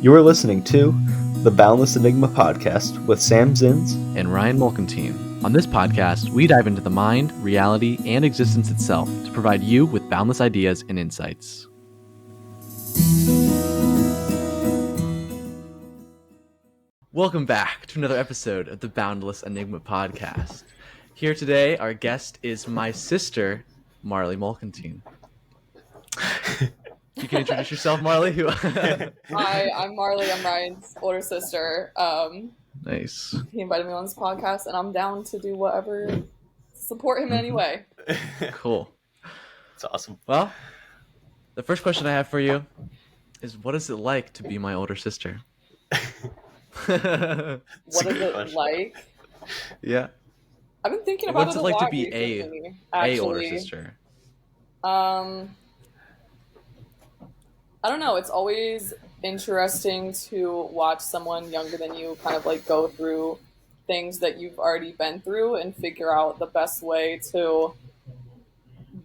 You're listening to the Boundless Enigma podcast with Sam Zins and Ryan Molkentin. On this podcast, we dive into the mind, reality, and existence itself to provide you with boundless ideas and insights. Welcome back to another episode of the Boundless Enigma podcast. Here today, our guest is my sister, Marley Molkentin. You can introduce yourself, Marley. Hi, I'm Marley. I'm Ryan's older sister. Nice. He invited me on this podcast, and I'm down to do whatever, support him in any way. Cool. That's awesome. Well, the first question I have for you is, what is it like to be my older sister? What is it like? Yeah. I've been thinking about What's it it a like lot to be recently, a older sister? I don't know. It's always interesting to watch someone younger than you kind of like go through things that you've already been through and figure out the best way to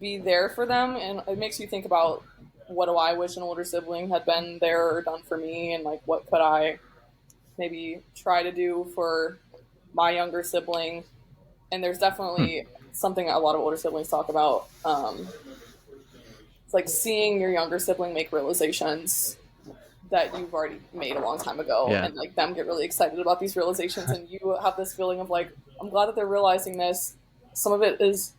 be there for them. And it makes you think about, what do I wish an older sibling had been there or done for me, and like what could I maybe try to do for my younger sibling. And there's definitely something a lot of older siblings talk about. It's like seeing your younger sibling make realizations that you've already made a long time ago, and like them get really excited about these realizations, and you have this feeling of like, I'm glad that they're realizing this. Some of it is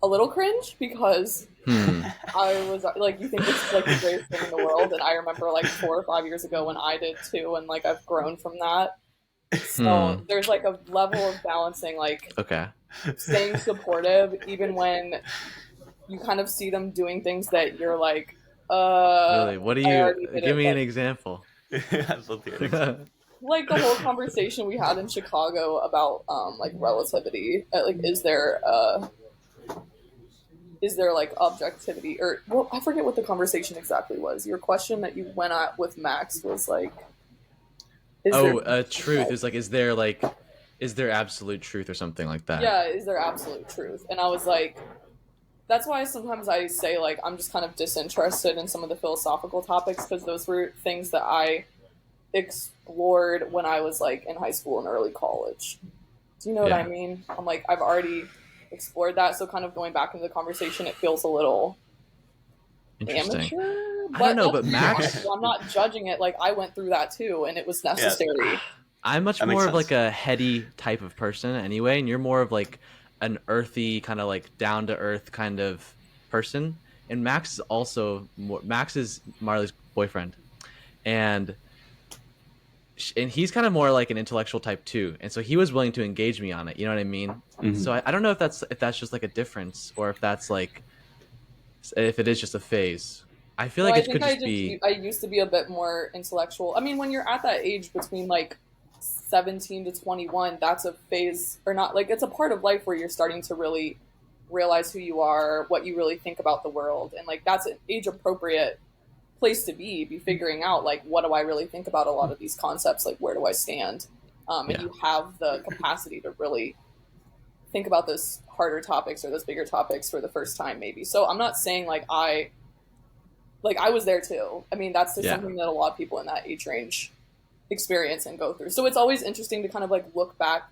a little cringe because I was like, you think this is like the greatest thing in the world, and I remember like 4 or 5 years ago when I did too, and like I've grown from that. So there's like a level of balancing, like staying supportive even when you kind of see them doing things that you're like, really? What do you give me an example? I'd love to hear an example. Like the whole conversation we had in Chicago about like relativity, like is there like objectivity, or well, I forget what the conversation exactly was. Your question that you went at with Max was like, truth is like, is there absolute truth or something like that? Yeah, is there absolute truth? And I was like, that's why sometimes I say like I'm just kind of disinterested in some of the philosophical topics, because those were things that I explored when I was like in high school and early college. Do you know what I mean? I'm like, I've already explored that, so kind of going back into the conversation, it feels a little interesting. Amateur, I don't know, but Max, I'm not judging it. Like I went through that too, and it was necessary. Yeah. I'm much more of like a heady type of person anyway, and you're more of like an earthy kind of like down to earth kind of person. And Max is also Max is Marley's boyfriend, and he's kind of more like an intellectual type too, and so he was willing to engage me on it. You know what I mean? Mm-hmm. So I don't know if that's just like a difference, or if that's like, if it is just a phase. I feel like it could just be. I used to be a bit more intellectual. I mean, when you're at that age between like 17 to 21, that's a phase, or not, like it's a part of life where you're starting to really realize who you are, what you really think about the world, and like that's an age appropriate place to be figuring out like, what do I really think about a lot of these concepts, like where do I stand, and you have the capacity to really think about those harder topics or those bigger topics for the first time maybe. So I'm not saying like I was there too. I mean, that's just something that a lot of people in that age range experience and go through. So it's always interesting to kind of like look back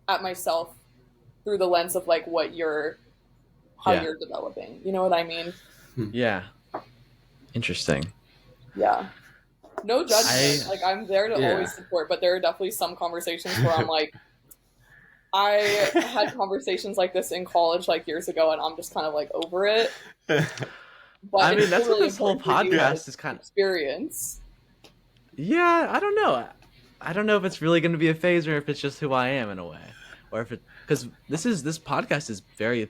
at myself through the lens of like how you're developing. You know what I mean? Yeah. Interesting. Yeah. No judgment. Like I'm there to always support, but there are definitely some conversations where I'm like, I had conversations like this in college like years ago, and I'm just kind of like over it. But I mean, that's really what this whole podcast is kind of experience. Yeah, I don't know. I don't know if it's really going to be a phase, or if it's just who I am in a way, or if it, because this podcast is very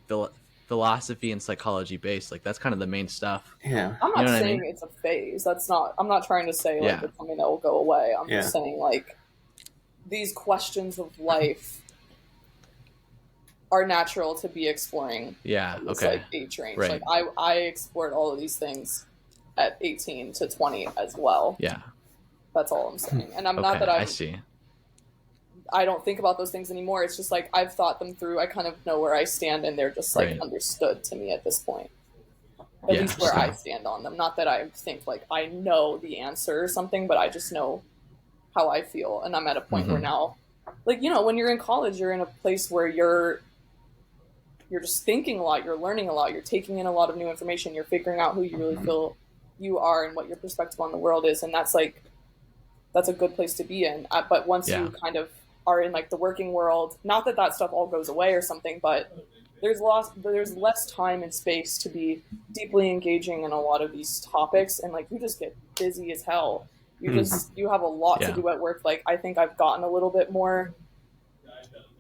philosophy and psychology based. Like that's kind of the main stuff. Yeah, I'm not saying it's a phase. I'm not trying to say like it's something that will go away. I'm just saying like these questions of life are natural to be exploring. Yeah. This, like age range. Right. Like I explored all of these things at 18 to 20 as well. Yeah. That's all I'm saying. And I'm not that I see. I don't think about those things anymore. It's just like I've thought them through. I kind of know where I stand, and they're just like understood to me at this point. at least where I stand on them. Not that I think like I know the answer or something, but I just know how I feel. And I'm at a point where now, like, you know, when you're in college, you're in a place where you're just thinking a lot, you're learning a lot, you're taking in a lot of new information, you're figuring out who you really feel you are and what your perspective on the world is. And that's like, that's a good place to be in. But once you kind of are in like the working world, not that that stuff all goes away or something, but there's less time and space to be deeply engaging in a lot of these topics. And like, you just get busy as hell. You have a lot to do at work. Like, I think I've gotten a little bit more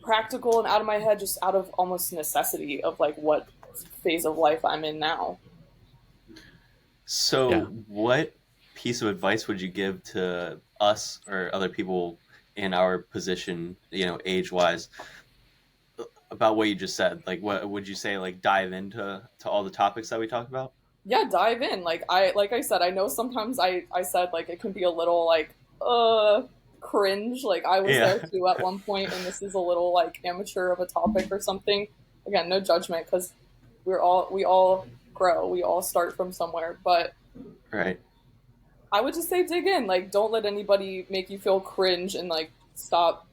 practical and out of my head, just out of almost necessity of like what phase of life I'm in now. So what piece of advice would you give to us or other people in our position, you know, age-wise, about what you just said? Like, what would you say, like, dive into all the topics that we talked about? Yeah, dive in. Like I said, I know sometimes I said like it can be a little like cringe. Like I was there too at one point, and this is a little like amateur of a topic or something. Again, no judgment, because we all grow. We all start from somewhere. But right. I would just say dig in. Like, don't let anybody make you feel cringe, and like stop,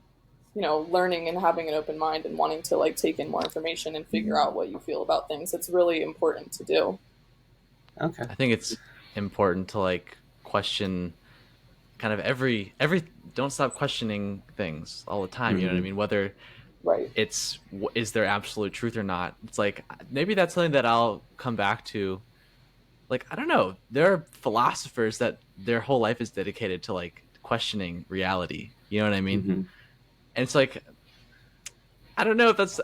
you know, learning and having an open mind and wanting to like take in more information and figure out what you feel about things. It's really important to do. Okay. I think it's important to like question kind of every don't stop questioning things all the time. You know what I mean? Whether it's, is there absolute truth or not? It's like, maybe that's something that I'll come back to. Like, I don't know. There are philosophers that their whole life is dedicated to like questioning reality. You know what I mean? And it's like, I don't know if that's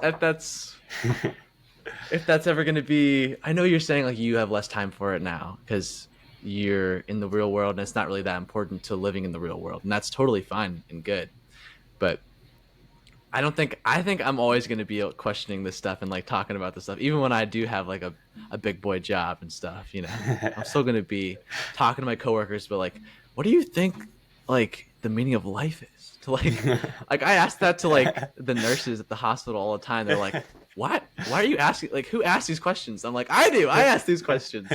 if that's ever going to be. I know you're saying like you have less time for it now because you're in the real world and it's not really that important to living in the real world, and that's totally fine and good. But I think I'm always going to be questioning this stuff and like talking about this stuff, even when I do have like a big boy job and stuff, you know. I'm still going to be talking to my coworkers, but like, what do you think like the meaning of life is? To like I ask that to like the nurses at the hospital all the time. They're like, what? Why are you asking? Like, who asks these questions? I'm like, I do. I ask these questions.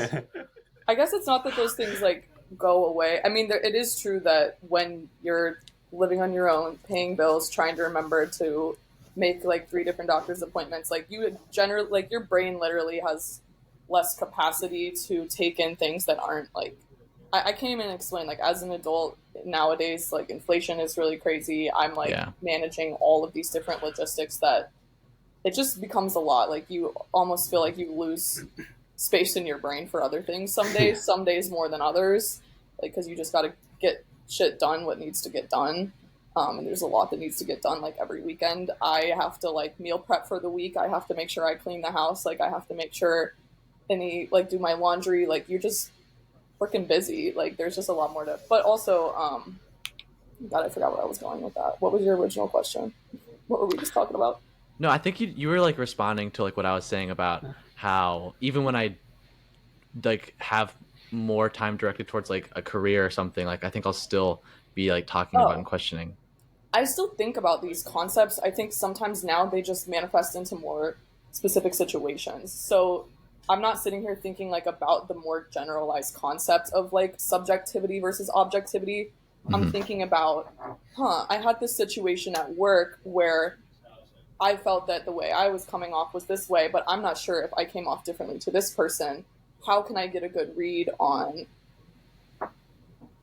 I guess it's not that those things like go away. I mean, it is true that when you're living on your own, paying bills, trying to remember to make like 3 different doctor's appointments, like you would generally, like your brain literally has less capacity to take in things that aren't like, I can't even explain, like as an adult nowadays, like inflation is really crazy. I'm like managing all of these different logistics that it just becomes a lot. Like you almost feel like you lose space in your brain for other things some days more than others, like because you just got to get shit done what needs to get done, and there's a lot that needs to get done. Like every weekend I have to like meal prep for the week, I have to make sure I clean the house, like I have to make sure like do my laundry, like you're just freaking busy. Like there's just a lot more to, but also God, I forgot where I was going with that. What was your original question? What were we just talking about? No, I think you were like responding to like what I was saying about how even when I like have more time directed towards like a career or something, like I think I'll still be like talking about and questioning. I still think about these concepts. I think sometimes now they just manifest into more specific situations. So I'm not sitting here thinking like about the more generalized concept of like subjectivity versus objectivity. I'm thinking about, I had this situation at work where I felt that the way I was coming off was this way, but I'm not sure if I came off differently to this person. How can I get a good read on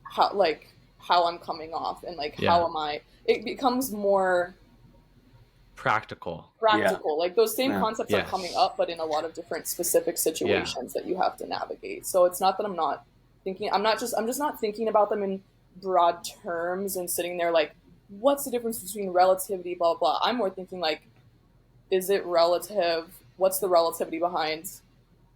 how I'm coming off, and like how am I? It becomes more practical. Like those same concepts are coming up, but in a lot of different specific situations that you have to navigate. So it's not that I'm just not thinking about them in broad terms and sitting there like, what's the difference between relativity, blah, blah. I'm more thinking like, is it relative? What's the relativity behind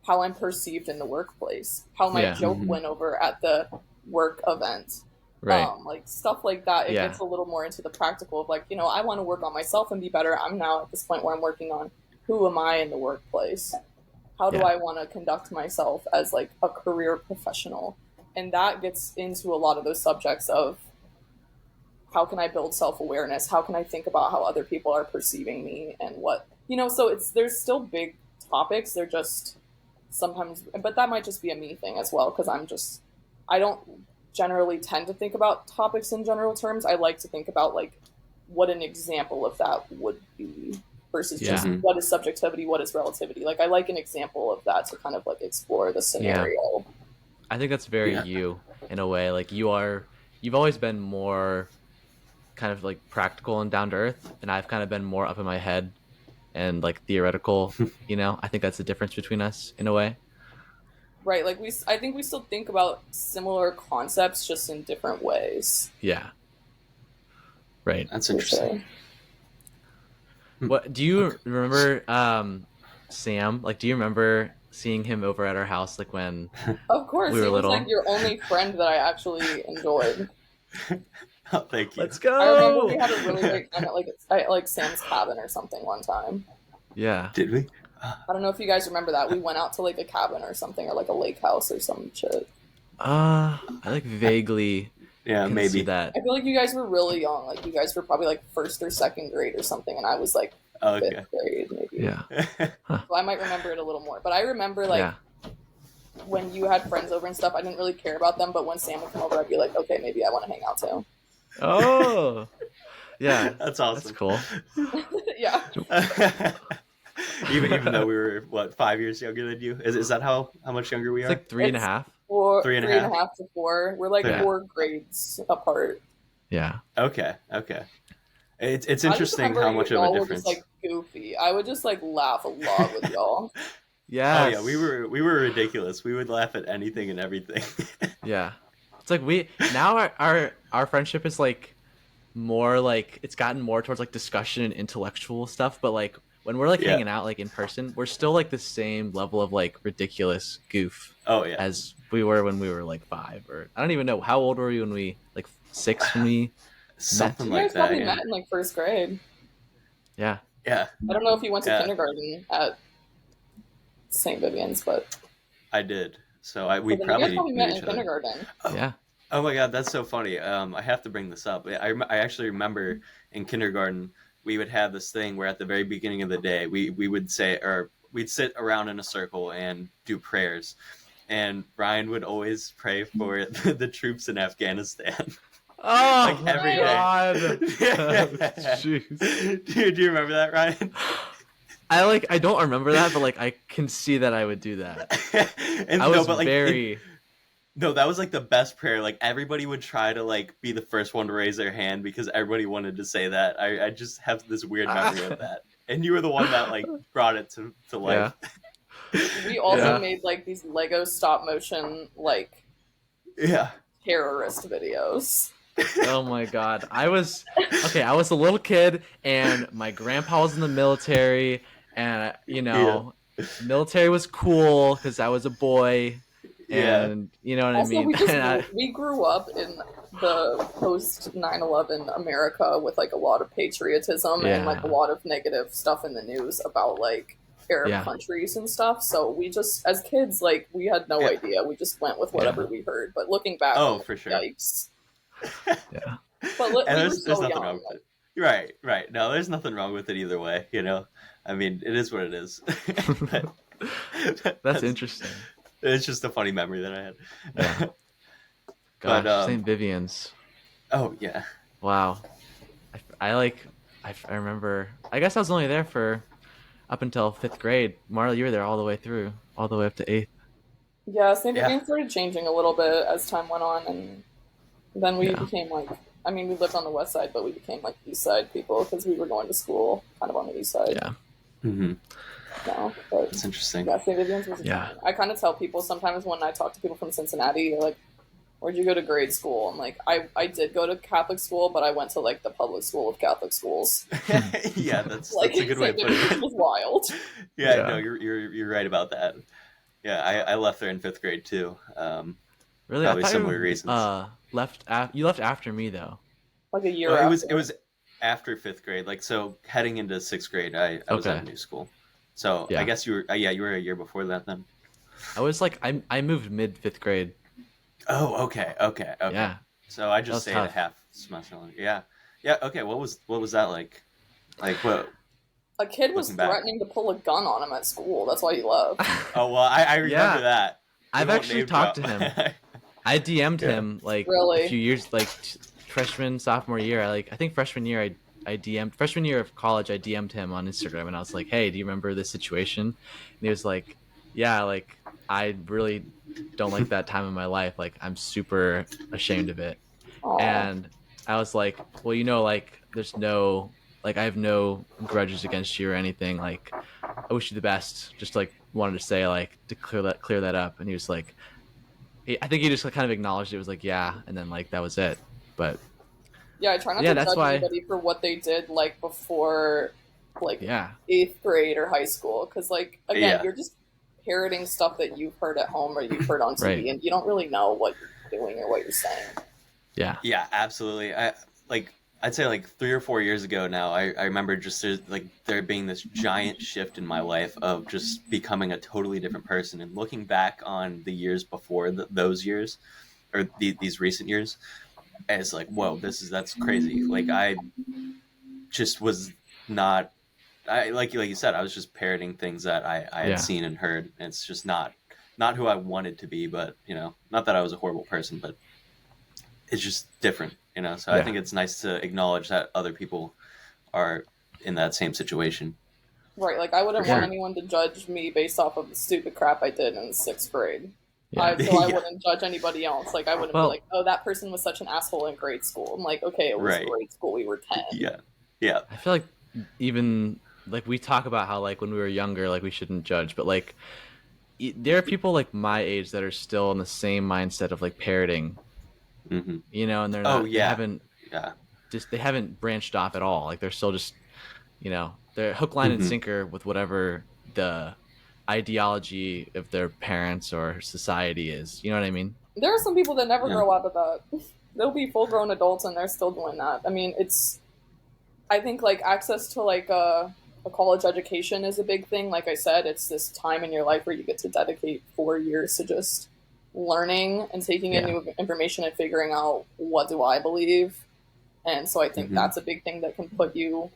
how I'm perceived in the workplace? How my joke went over at the work event? Right. Like stuff like that. It gets a little more into the practical of like, you know, I want to work on myself and be better. I'm now at this point where I'm working on who am I in the workplace? How do I want to conduct myself as like a career professional? And that gets into a lot of those subjects of how can I build self-awareness? How can I think about how other people are perceiving me and what, you know, so there's still big topics. They're just sometimes, but that might just be a me thing as well, because I don't generally tend to think about topics in general terms. I like to think about like what an example of that would be versus just what is subjectivity, what is relativity. Like I like an example of that to kind of like explore the scenario. I think that's very you in a way. Like you've always been more kind of like practical and down to earth, and I've kind of been more up in my head and like theoretical. I think that's the difference between us in a way. Right, like I think we still think about similar concepts just in different ways. Yeah. Right. That's interesting. What do you remember Sam? Like do you remember seeing him over at our house like when Of course, we were he was little? like your only friend that I actually enjoyed. Oh, thank you. Let's go. I remember we had a really great time at like Sam's cabin or something one time. Yeah. Did we? I don't know if you guys remember that. We went out to like a cabin or something, or like a lake house or some shit. I like vaguely maybe see that. I feel like you guys were really young. Like you guys were probably like first or second grade or something, and I was like fifth grade maybe. Yeah. So I might remember it a little more. But I remember like when you had friends over and stuff, I didn't really care about them. But when Sam would come over, I'd be like, okay, maybe I want to hang out too. Oh. Yeah. That's awesome. That's cool. Yeah. even though we were 5 years younger than you, is that how much younger we are? It's like 3.5. Three and a half to 4. We're like 4 grades apart. Yeah. Okay. It's interesting how much of a difference. Were just like goofy. I would just like laugh a lot with y'all. Yeah. Oh yeah, we were ridiculous. We would laugh at anything and everything. Yeah. It's like now our friendship is like more like it's gotten more towards like discussion and intellectual stuff, but like when we're like hanging out like in person, we're still like the same level of like ridiculous goof. Oh yeah. As we were when we were like 5, or I don't even know how old were we when we like 6 when we something met? like you guys that. Probably met in like first grade. Yeah. Yeah. I don't know if you went to kindergarten at St. Vivian's, but I did. So we probably met in kindergarten. Oh. Yeah. Oh my god, that's so funny. I have to bring this up. I actually remember in kindergarten we would have this thing where at the very beginning of the day we would say, or we'd sit around in a circle and do prayers, and Ryan would always pray for the troops in Afghanistan. Oh, like every God. Jeez. Do you remember that, Ryan? I don't remember that, but like I can see that I would do that. And I was very. No, that was like the best prayer. Like everybody would try to like be the first one to raise their hand because everybody wanted to say that. I just have this weird memory of that. And you were the one that like brought it to life. Yeah. We also made like these Lego stop motion like terrorist videos. Oh my god. I was a little kid and my grandpa was in the military, and military was cool because I was a boy. And you know what also, I mean? We grew up in the post 9/11 America with like a lot of patriotism and like a lot of negative stuff in the news about like Arab countries and stuff. So we just, as kids, like we had no idea. We just went with whatever we heard. But looking back, for sure. Yikes. Yeah. But there's nothing wrong with it. Right. No, there's nothing wrong with it either way. I mean, it is what it is. That's interesting. It's just a funny memory that I had. Yeah. Gosh, St. Vivian's. Oh yeah. Wow. I remember. I guess I was only there for up until 5th grade. Marley, you were there all the way through, all the way up to 8th. Yeah, St. Vivian's started changing a little bit as time went on, and then we became like. I mean, we lived on the west side, but we became like east side people because we were going to school kind of on the east side. Yeah. Mm-hmm. No, but that's interesting. Yeah, St. Vivian's was I kind of tell people sometimes when I talk to people from Cincinnati, they're like, where'd you go to grade school? I'm like, I did go to Catholic school, but I went to like the public school of Catholic schools. Yeah, that's like, a good way of putting it. It was wild. Yeah, no, you're right about that. Yeah, I left there in 5th grade too. Really? Probably similar reasons. You left after me though. Like a year. Well, it was after 5th grade. Like so, heading into 6th grade, I was at a new school. So I guess you were you were a year before that then. I was like I moved mid 5th grade. Oh, okay. Yeah. So I just stayed a half semester. Yeah. Okay. What was that like? Like what? A kid was looking back. threatening to pull a gun on him at school. That's why he left. Oh well, I remember Yeah, that. We I've won't actually name talked drop. to him. I DM'd Yeah. him like a Really? few years, like freshman, sophomore year. I think freshman year, I DM'd freshman year of college. I DM'd him on Instagram, and I was like, "Hey, do you remember this situation?" And he was like, "Yeah, like I really don't like that time in my life. Like I'm super ashamed of it." Oh, And I was like, "Well, like there's no like I have no grudges against you or anything. Like I wish you the best. Just like wanted to say like to clear that up." And he was like, I think he just kind of acknowledged it. Was like, yeah, and then like that was it. But yeah. I try not yeah, to that's judge why. anybody for what they did, like before, like Yeah, eighth grade or high school, because like again, Yeah. you're just parroting stuff that you've heard at home or you've heard on right. TV, and you don't really know what you're doing or what you're saying. Yeah, Yeah, absolutely. I'd say like 3 or 4 years ago now, I remember just there being this giant shift in my life of just becoming a totally different person, and looking back on the years before those years, or these recent years, as like, whoa, that's crazy. Like I just was not. I like you said, I was just parroting things that I had yeah, seen and heard, and it's just not who I wanted to be. But not that I was a horrible person, but it's just different. So I yeah. think it's nice to acknowledge that other people are in that same situation, Right, like I for wouldn't want Yeah, sure. anyone to judge me based off of the stupid crap I did in sixth grade. yeah. So I Yeah, wouldn't judge anybody else. Like I wouldn't be Well, like, oh, that person was such an asshole in grade school. I'm like, okay, it was right. grade school. We were 10. Yeah, yeah. I feel like even like we talk about how like when we were younger, like we shouldn't judge, but like there are people like my age that are still in the same mindset of like parroting, Hmm. and they're Oh not. They yeah, haven't yeah. they haven't branched off at all. Like they're still just they're hook, line, and Hmm. sinker with whatever the ideology of their parents or society is. You know what I mean? There are some people that never Yeah. grow out of that. They'll be full grown adults and they're still doing that. I mean, I think like access to like a college education is a big thing. Like I said, it's this time in your life where you get to dedicate 4 years to just learning and taking in Yeah, new information and figuring out what do I believe. And so I think Hmm. that's a big thing that can put you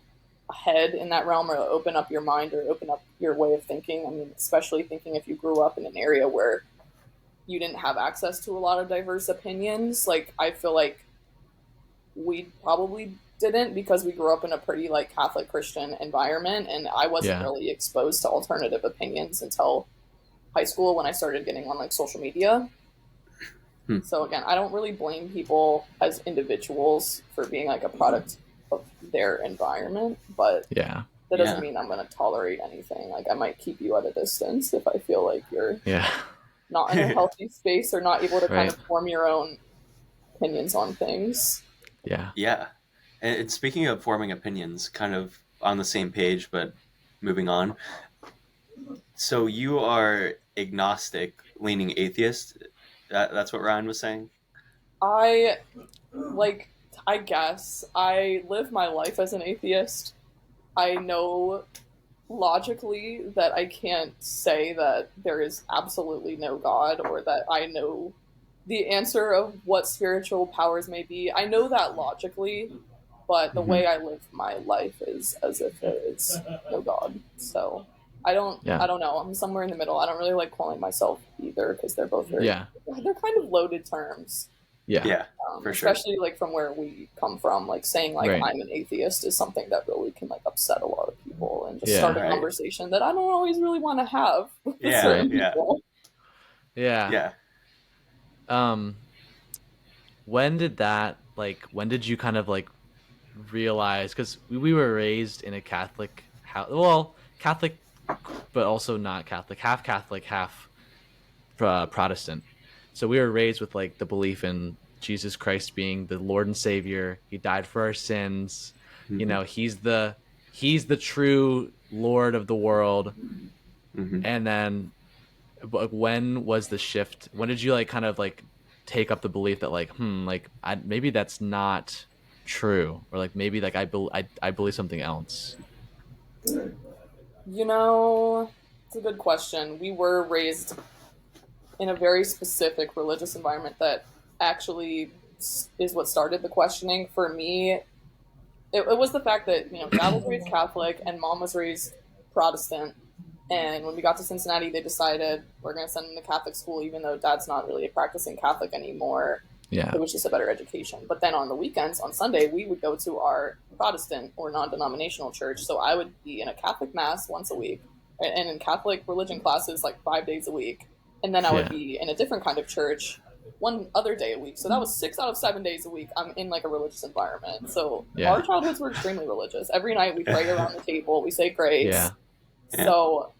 ahead in that realm or open up your mind or open up your way of thinking. I mean, especially thinking if you grew up in an area where you didn't have access to a lot of diverse opinions. Like I feel like we probably didn't because we grew up in a pretty like Catholic Christian environment and I wasn't yeah, really exposed to alternative opinions until high school when I started getting on like social media. Hmm. So again, I don't really blame people as individuals for being like a product of their environment, but yeah, that doesn't Yeah. mean I'm going to tolerate anything. Like I might keep you at a distance if I feel like you're yeah. not in a healthy space or not able to kind Right. of form your own opinions on things. Yeah. Yeah. And speaking of forming opinions, kind of on the same page, but moving on. So you are agnostic, leaning atheist. That's what Ryan was saying. I like I guess I live my life as an atheist. I know logically that I can't say that there is absolutely no God or that I know the answer of what spiritual powers may be. I know that logically, but the Hmm. way I live my life is as if there is no God. So Yeah. I don't know. I'm somewhere in the middle. I don't really like calling myself either because they're both Yeah. they're kind of loaded terms. Yeah. Yeah, for sure. Especially like from where we come from, like saying like Right. I'm an atheist is something that really can like upset a lot of people and just Yeah. start a Right. conversation that I don't always really want to have with Yeah, certain Right. yeah, people. Yeah. yeah. Um, when did you kind of like realize, because we were raised in a Catholic house, well, Catholic, but also not Catholic, half Protestant. So we were raised with like the belief in Jesus Christ being the Lord and Savior. He died for our sins. Hmm. He's the true Lord of the world. Hmm. And then like when was the shift? When did you like kind of like take up the belief that like like maybe that's not true, or like maybe like I believe something else? You know, it's a good question. We were raised in a very specific religious environment that actually is what started the questioning. For me, it was the fact that, dad was raised Catholic and mom was raised Protestant. And when we got to Cincinnati, they decided we're going to send him to Catholic school, even though dad's not really a practicing Catholic anymore. Yeah. It was just a better education. But then on the weekends, on Sunday, we would go to our Protestant or non-denominational church. So I would be in a Catholic mass once a week and in Catholic religion classes like 5 days a week. And then I would be in a different kind of church one other day a week. So that was 6 out of 7 days a week. I'm in like a religious environment. So our childhoods were extremely religious. Every night we pray around the table, we say grace. Yeah. So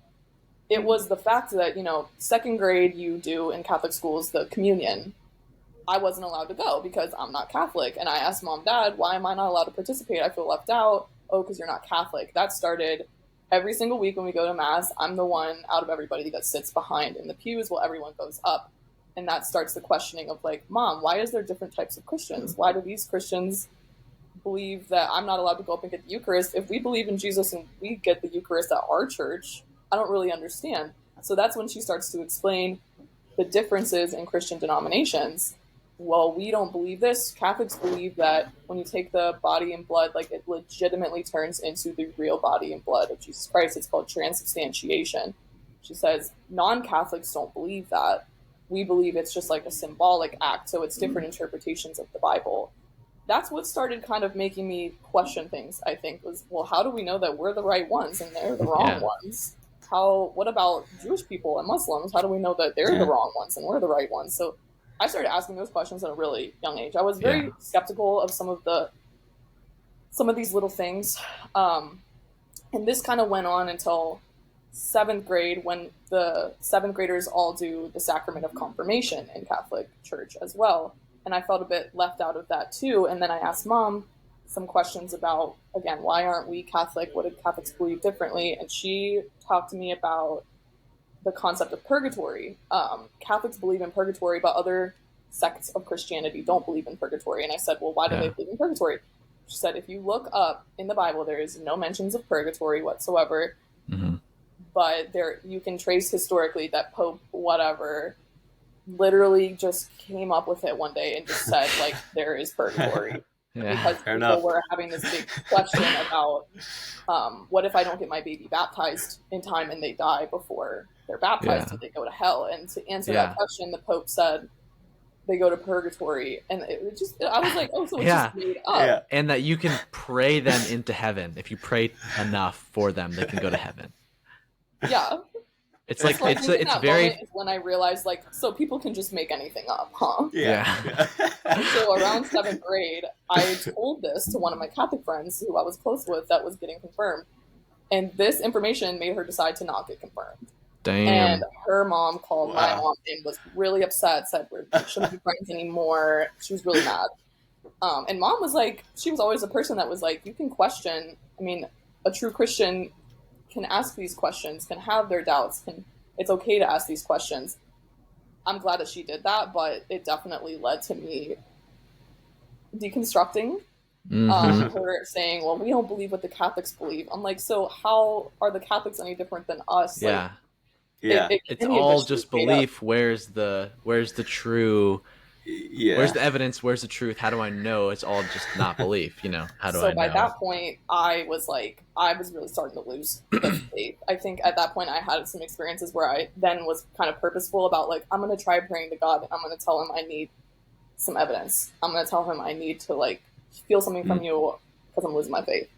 it was the fact that, second grade you do in Catholic schools the communion. I wasn't allowed to go because I'm not Catholic. And I asked mom, dad, why am I not allowed to participate? I feel left out. Oh, because you're not Catholic. That started every single week when we go to mass. I'm the one out of everybody that sits behind in the pews while everyone goes up. And that starts the questioning of like, mom, why is there different types of Christians? Why do these Christians believe that I'm not allowed to go up and get the Eucharist? If we believe in Jesus and we get the Eucharist at our church, I don't really understand. So that's when she starts to explain the differences in Christian denominations. Well, we don't believe this. Catholics believe that when you take the body and blood, like it legitimately turns into the real body and blood of Jesus Christ. It's called transubstantiation. She says non-Catholics don't believe that. We believe it's just like a symbolic act. So it's different interpretations of the Bible. That's what started kind of making me question things, I think, was, well, how do we know that we're the right ones and they're the wrong ones? What about Jewish people and Muslims? How do we know that they're the wrong ones and we're the right ones? So I started asking those questions at a really young age. I was very skeptical of some of these little things. And this kind of went on until 7th grade, when the 7th graders all do the sacrament of confirmation in Catholic Church as well. And I felt a bit left out of that too. And then I asked mom some questions about, again, why aren't we Catholic? What did Catholics believe differently? And she talked to me about the concept of purgatory. Catholics believe in purgatory, but other sects of Christianity don't believe in purgatory. And I said, well, why do they believe in purgatory? She said, if you look up in the Bible, there is no mentions of purgatory whatsoever. Mm-hmm. But you can trace historically that Pope whatever literally just came up with it one day and just said, like, there is purgatory. Because people were having this big question about what if I don't get my baby baptized in time and they die before they're baptized, so they go to hell? And to answer that question, the Pope said they go to purgatory. And it just, I was like, oh, so it's just made up. Yeah. And that you can pray them into heaven. If you pray enough for them, they can go to heaven. Yeah. It's like it's very. Is when I realized, like, so people can just make anything up, huh? Yeah. So around 7th grade, I told this to one of my Catholic friends who I was close with that was getting confirmed, and this information made her decide to not get confirmed. Damn. And her mom called my mom and was really upset. Said we shouldn't be friends anymore. She was really mad. And mom was like, she was always a person that was like, you can question. I mean, a true Christian can ask these questions, can have their doubts, it's okay to ask these questions. I'm glad that she did that, but it definitely led to me deconstructing her saying, well, we don't believe what the Catholics believe. I'm like, so how are the Catholics any different than us? Yeah. Like, it's all just belief. Where's the true where's the evidence? Where's the truth? How do I know? It's all just not belief, How do I know? So by that point, I was really starting to lose the faith. I think at that point I had some experiences where I then was kind of purposeful about, like, I'm going to try praying to God. I'm going to tell him I need some evidence. I'm going to tell him I need to, like, feel something from you because I'm losing my faith.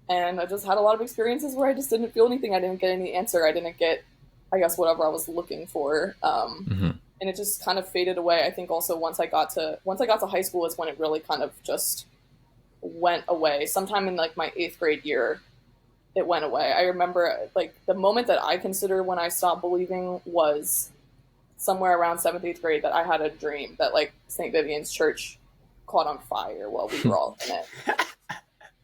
And I just had a lot of experiences where I just didn't feel anything. I didn't get any answer. I didn't get, I guess, whatever I was looking for. And it just kind of faded away. I think also once I got to high school is when it really kind of just went away. Sometime in like my 8th grade year, it went away. I remember like the moment that I consider when I stopped believing was somewhere around 7th, 8th grade, that I had a dream that like St. Vivian's Church caught on fire while we were all in it.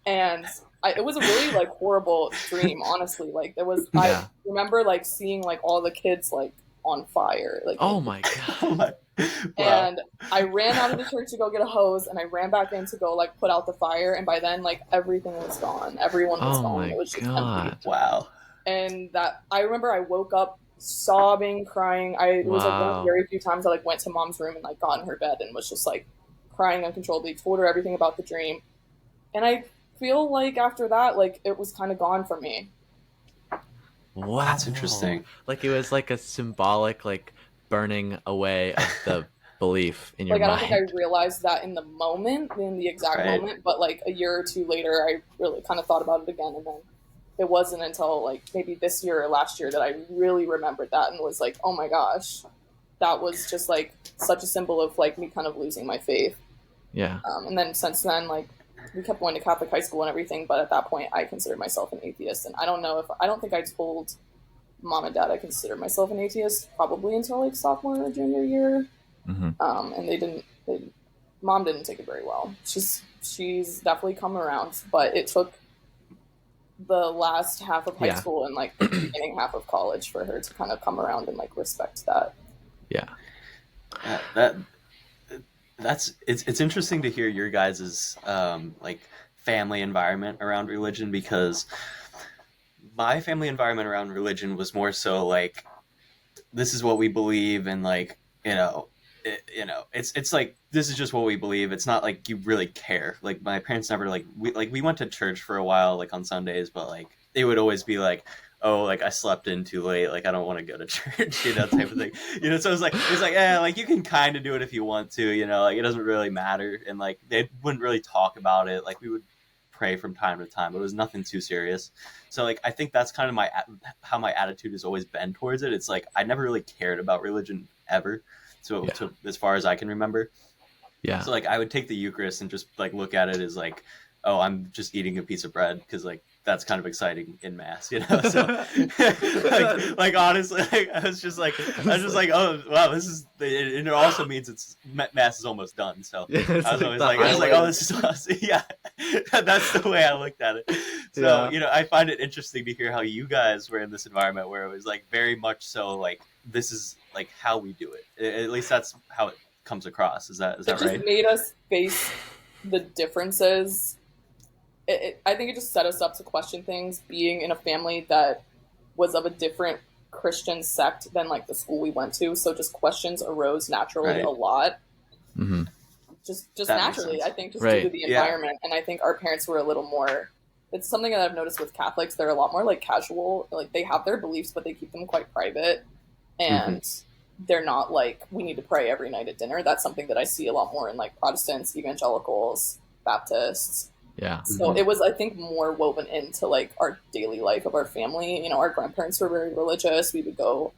And it was a really like horrible dream, honestly. Like there was, I remember like seeing like all the kids like on fire, like, oh my god. And I ran out of the church to go get a hose, and I ran back in to go like put out the fire, and by then like everything was gone, everyone was gone. It was just empty. Wow. And that I remember I woke up sobbing, crying. It was like one of the very few times I like went to mom's room and like got in her bed and was just like crying uncontrollably, told her everything about the dream. And I feel like after that, like it was kind of gone for me. Wow. That's interesting. Like it was like a symbolic like burning away of the belief in your Like I don't mind. think I realized that in the moment, in the exact Right. moment, but like a year or two later, I really kind of thought about it again, and then it wasn't until like maybe this year or last year that I really remembered that and was like, oh my gosh, that was just like such a symbol of like me kind of losing my faith. Yeah. And then since then, like we kept going to Catholic high school and everything, but at that point, I considered myself an atheist, and I don't think I told mom and dad I considered myself an atheist probably until like sophomore or junior year. And mom didn't take it very well. She's definitely come around, but it took the last half of high school and like the beginning half of college for her to kind of come around and like respect that. Yeah. It's interesting to hear your guys's like family environment around religion, because my family environment around religion was more so like, this is what we believe, and like, it's like, this is just what we believe. It's not like you really care. Like my parents never we went to church for a while, like on Sundays, but like it would always be like, oh, like I slept in too late, like I don't want to go to church, type of thing. So it's like, yeah, like you can kind of do it if you want to, like it doesn't really matter. And like they wouldn't really talk about it. Like we would pray from time to time, but it was nothing too serious. So like I think that's kind of how my attitude has always been towards it. It's like I never really cared about religion ever, so as far as I can remember. Yeah. So like I would take the Eucharist and just like look at it as like, oh, I'm just eating a piece of bread, because like that's kind of exciting in mass, So like honestly, like, I was just like, oh wow, this is, and it also means it's mass is almost done. So Yeah, I was always like, oh, this is awesome. Yeah, that's the way I looked at it. So I find it interesting to hear how you guys were in this environment where it was like very much so like, this is like how we do it. At least that's how it comes across. Is that right? It just made us face the differences. I think it just set us up to question things, being in a family that was of a different Christian sect than like the school we went to. So just questions arose naturally a lot. Mm-hmm. Just naturally, I think, just due to the environment. And I think our parents were a little more, it's something that I've noticed with Catholics. They're a lot more like casual. Like they have their beliefs, but they keep them quite private. And they're not like, we need to pray every night at dinner. That's something that I see a lot more in like Protestants, evangelicals, Baptists. Yeah. So it was, I think, more woven into like our daily life of our family. Our grandparents were very religious. We would go,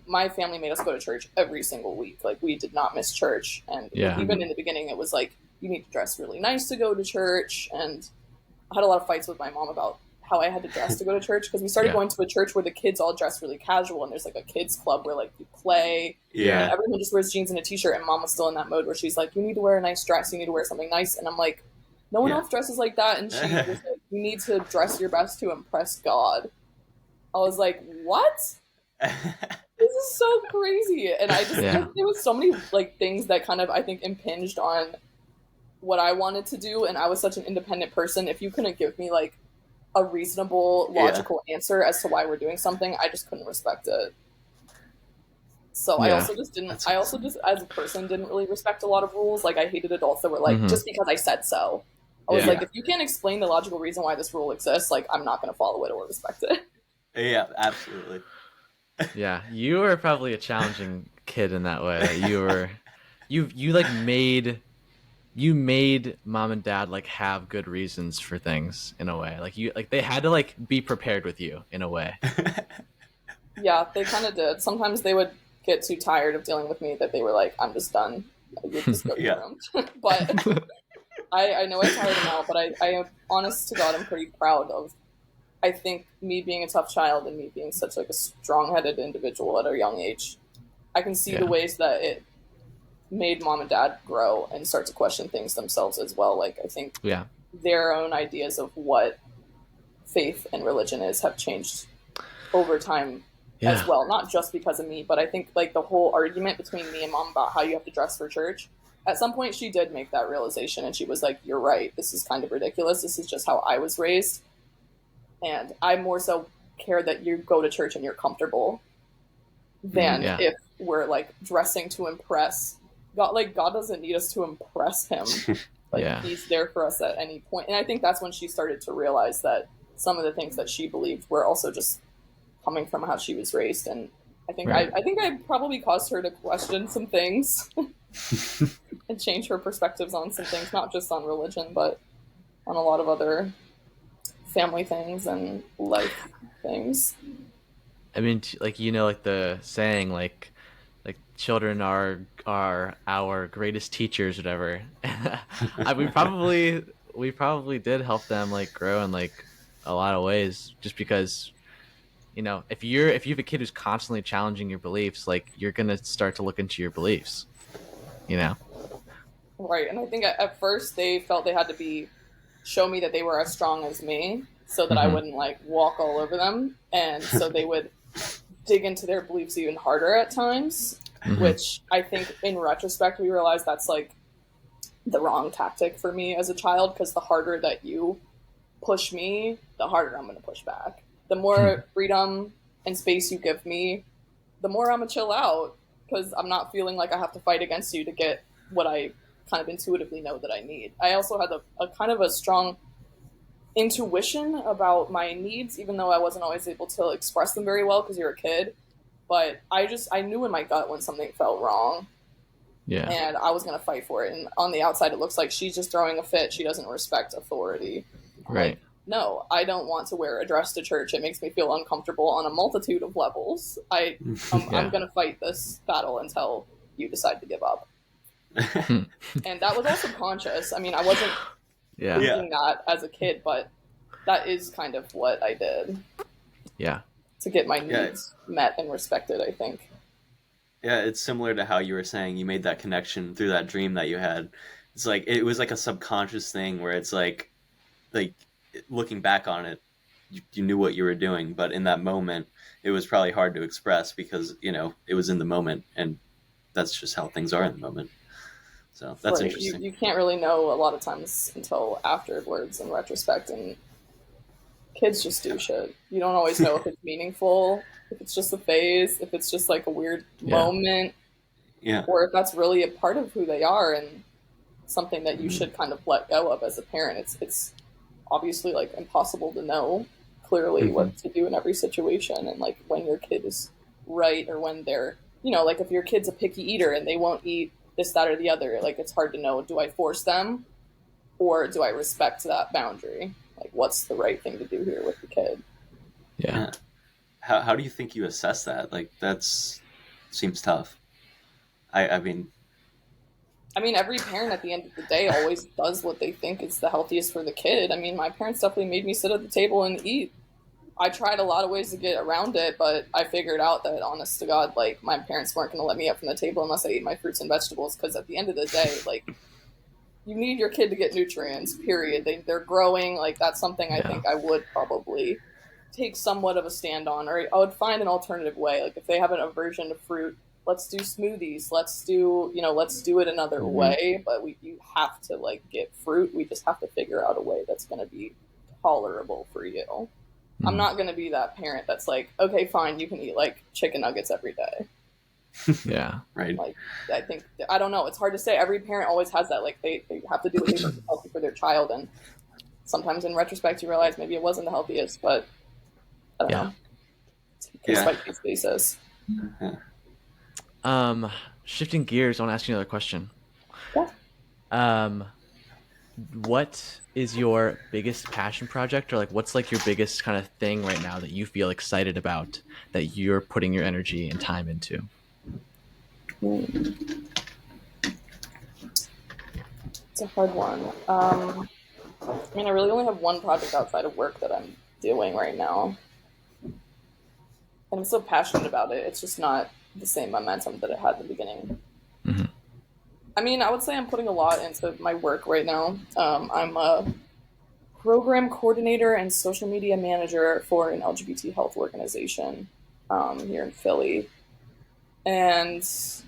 my family made us go to church every single week. Like we did not miss church. And even in the beginning, it was like, you need to dress really nice to go to church. And I had a lot of fights with my mom about how I had to dress to go to church, because we started going to a church where the kids all dress really casual, and there's like a kids club where like you play. Yeah. And everyone just wears jeans and a t-shirt, and mom was still in that mode where she's like, you need to wear a nice dress, you need to wear something nice. And I'm like, no one else dresses like that. And she was like, you need to dress your best to impress God. I was like, what? This is so crazy. And I just, there was so many like things that kind of, I think, impinged on what I wanted to do. And I was such an independent person. If you couldn't give me like a reasonable, logical answer as to why we're doing something, I just couldn't respect it. So I also just didn't, I also just as a person didn't really respect a lot of rules. Like I hated adults that were like, just because I said so. I was like, if you can't explain the logical reason why this rule exists, like I'm not going to follow it or respect it. Yeah, absolutely. Yeah, you were probably a challenging kid in that way. You like made mom and dad like have good reasons for things in a way. Like they had to like be prepared with you in a way. Yeah, they kind of did. Sometimes they would get too tired of dealing with me that they were like, I'm just done. You just go to your room. But I know I tired them out, but I am, honest to God, I'm pretty proud of, I think, me being a tough child and me being such like a strong-headed individual at a young age. I can see the ways that it made mom and dad grow and start to question things themselves as well. Like I think their own ideas of what faith and religion is have changed over time as well. Not just because of me, but I think like the whole argument between me and mom about how you have to dress for church, at some point she did make that realization and she was like, you're right, this is kind of ridiculous, this is just how I was raised, and I more so care that you go to church and you're comfortable than if we're like dressing to impress God. Like God doesn't need us to impress him. Like, Yeah. he's there for us at any point. And I think that's when she started to realize that some of the things that she believed were also just coming from how she was raised. And Right. I think I probably caused her to question some things and change her perspectives on some things, not just on religion, but on a lot of other family things and life things. I mean, like, like the saying, like children are our greatest teachers, whatever. We probably did help them like grow in like a lot of ways, just because if you have a kid who's constantly challenging your beliefs, like you're gonna start to look into your beliefs, you know. Right. And I think at first they felt they had to show me that they were as strong as me so that I Mm-hmm. wouldn't like walk all over them. And so they would dig into their beliefs even harder at times, Mm-hmm. which I think in retrospect we realized that's like the wrong tactic for me as a child, because the harder that you push me, the harder I'm going to push back. The more freedom and space you give me, the more I'm going to chill out, because I'm not feeling like I have to fight against you to get what I kind of intuitively know that I need. I also had a kind of a strong intuition about my needs, even though I wasn't always able to express them very well because you're a kid. But I knew in my gut when something felt wrong, Yeah. and I was going to fight for it. And on the outside, it looks like she's just throwing a fit. She doesn't respect authority. Right. Like, no, I don't want to wear a dress to church. It makes me feel uncomfortable on a multitude of levels. I'm going to fight this battle until you decide to give up. And that was also conscious. I mean, I wasn't thinking that as a kid, but that is kind of what I did. Yeah. To get my needs met and respected, I think. Yeah, it's similar to how you were saying you made that connection through that dream that you had. It's like it was like a subconscious thing where it's like looking back on it, you knew what you were doing, but in that moment, it was probably hard to express because it was in the moment, and that's just how things are in the moment. So that's right. interesting. You can't really know a lot of times until afterwards in retrospect, and kids just do shit. You don't always know if it's meaningful, if it's just a phase, if it's just like a weird moment, or if that's really a part of who they are and something that you should kind of let go of as a parent. It's obviously like impossible to know clearly what to do in every situation, and like when your kid is right or when they're like if your kid's a picky eater and they won't eat this, that, or the other, like it's hard to know, do I force them or do I respect that boundary? Like, what's the right thing to do here with the kid? Yeah. How do you think you assess that? Like, seems tough. I mean, every parent at the end of the day always does what they think is the healthiest for the kid. I mean, my parents definitely made me sit at the table and eat. I tried a lot of ways to get around it, but I figured out that, honest to God, like, my parents weren't going to let me up from the table unless I ate my fruits and vegetables, because at the end of the day, like, you need your kid to get nutrients, period. They're growing. Like, that's something I think I would probably take somewhat of a stand on, or I would find an alternative way. Like, if they have an aversion to fruit, let's do smoothies. Let's do it another way. But you have to like get fruit. We just have to figure out a way that's going to be tolerable for you. I'm not going to be that parent that's like, okay, fine, you can eat like chicken nuggets every day. Yeah. Right. Like, I think, I don't know. It's hard to say. Every parent always has that. Like, they have to do what they think is healthy for their child. And sometimes in retrospect, you realize maybe it wasn't the healthiest, but I don't know. It's case by case basis. Shifting gears, I want to ask you another question. Yeah. What is your biggest passion project, or like what's like your biggest kind of thing right now that you feel excited about that you're putting your energy and time into? It's a hard one. I mean, I really only have one project outside of work that I'm doing right now. And I'm so passionate about it. It's just not the same momentum that it had at the beginning. I mean, I would say I'm putting a lot into my work right now. I'm a program coordinator and social media manager for an LGBT health organization here in Philly. And it's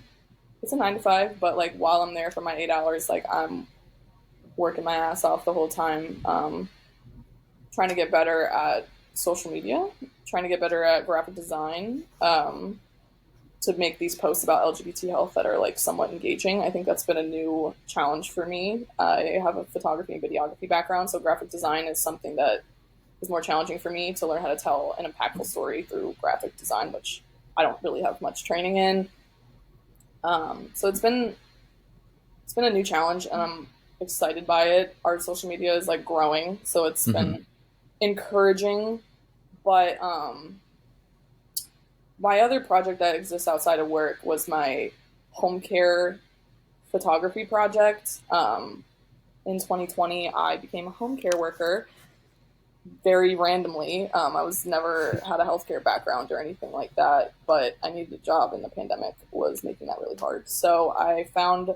a 9 to 5, but like while I'm there for my 8 hours, like I'm working my ass off the whole time, trying to get better at social media, trying to get better at graphic design, to make these posts about LGBT health that are like somewhat engaging. I think that's been a new challenge for me. I have a photography and videography background, so graphic design is something that is more challenging for me to learn how to tell an impactful story through graphic design, which I don't really have much training in. So it's been a new challenge, and I'm excited by it. Our social media is like growing, so it's been encouraging. But my other project that exists outside of work was my home care photography project. In 2020, I became a home care worker very randomly. I was never had a healthcare background or anything like that, but I needed a job, and the pandemic was making that really hard. So I found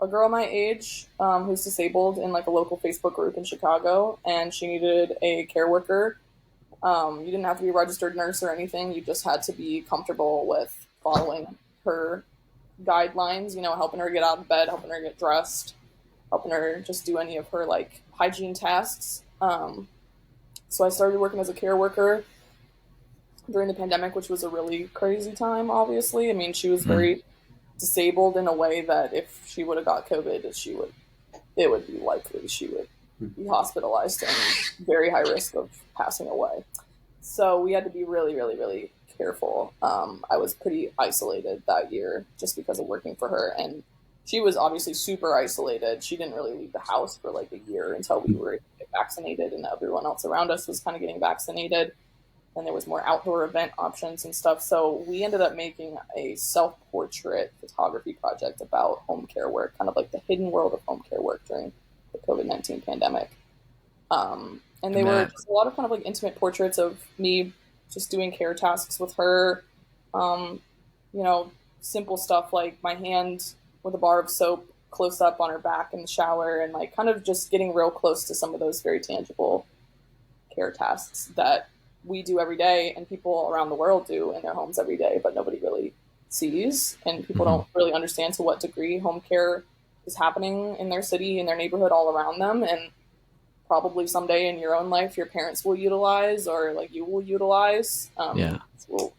a girl my age who's disabled in like a local Facebook group in Chicago, and she needed a care worker. You didn't have to be a registered nurse or anything. You just had to be comfortable with following her guidelines, you know, helping her get out of bed, helping her get dressed, helping her just do any of her like hygiene tasks. So I started working as a care worker during the pandemic, which was a really crazy time, obviously. I mean, she was very disabled in a way that if she would have got COVID, it would be likely she would be hospitalized and very high risk of passing away. So we had to be really, really, really careful. I was pretty isolated that year just because of working for her. And she was obviously super isolated. She didn't really leave the house for like a year until we were vaccinated, and everyone else around us was kind of getting vaccinated. And there was more outdoor event options and stuff. So we ended up making a self-portrait photography project about home care work, kind of like the hidden world of home care work during the COVID-19 pandemic. And they were just a lot of kind of like intimate portraits of me just doing care tasks with her. You know, simple stuff like my hand with a bar of soap close up on her back in the shower, and like kind of just getting real close to some of those very tangible care tasks that we do every day and people around the world do in their homes every day, but nobody really sees, and people don't really understand to what degree home care is happening in their city, in their neighborhood, all around them. And probably someday in your own life, your parents will utilize, or like you will utilize. We'll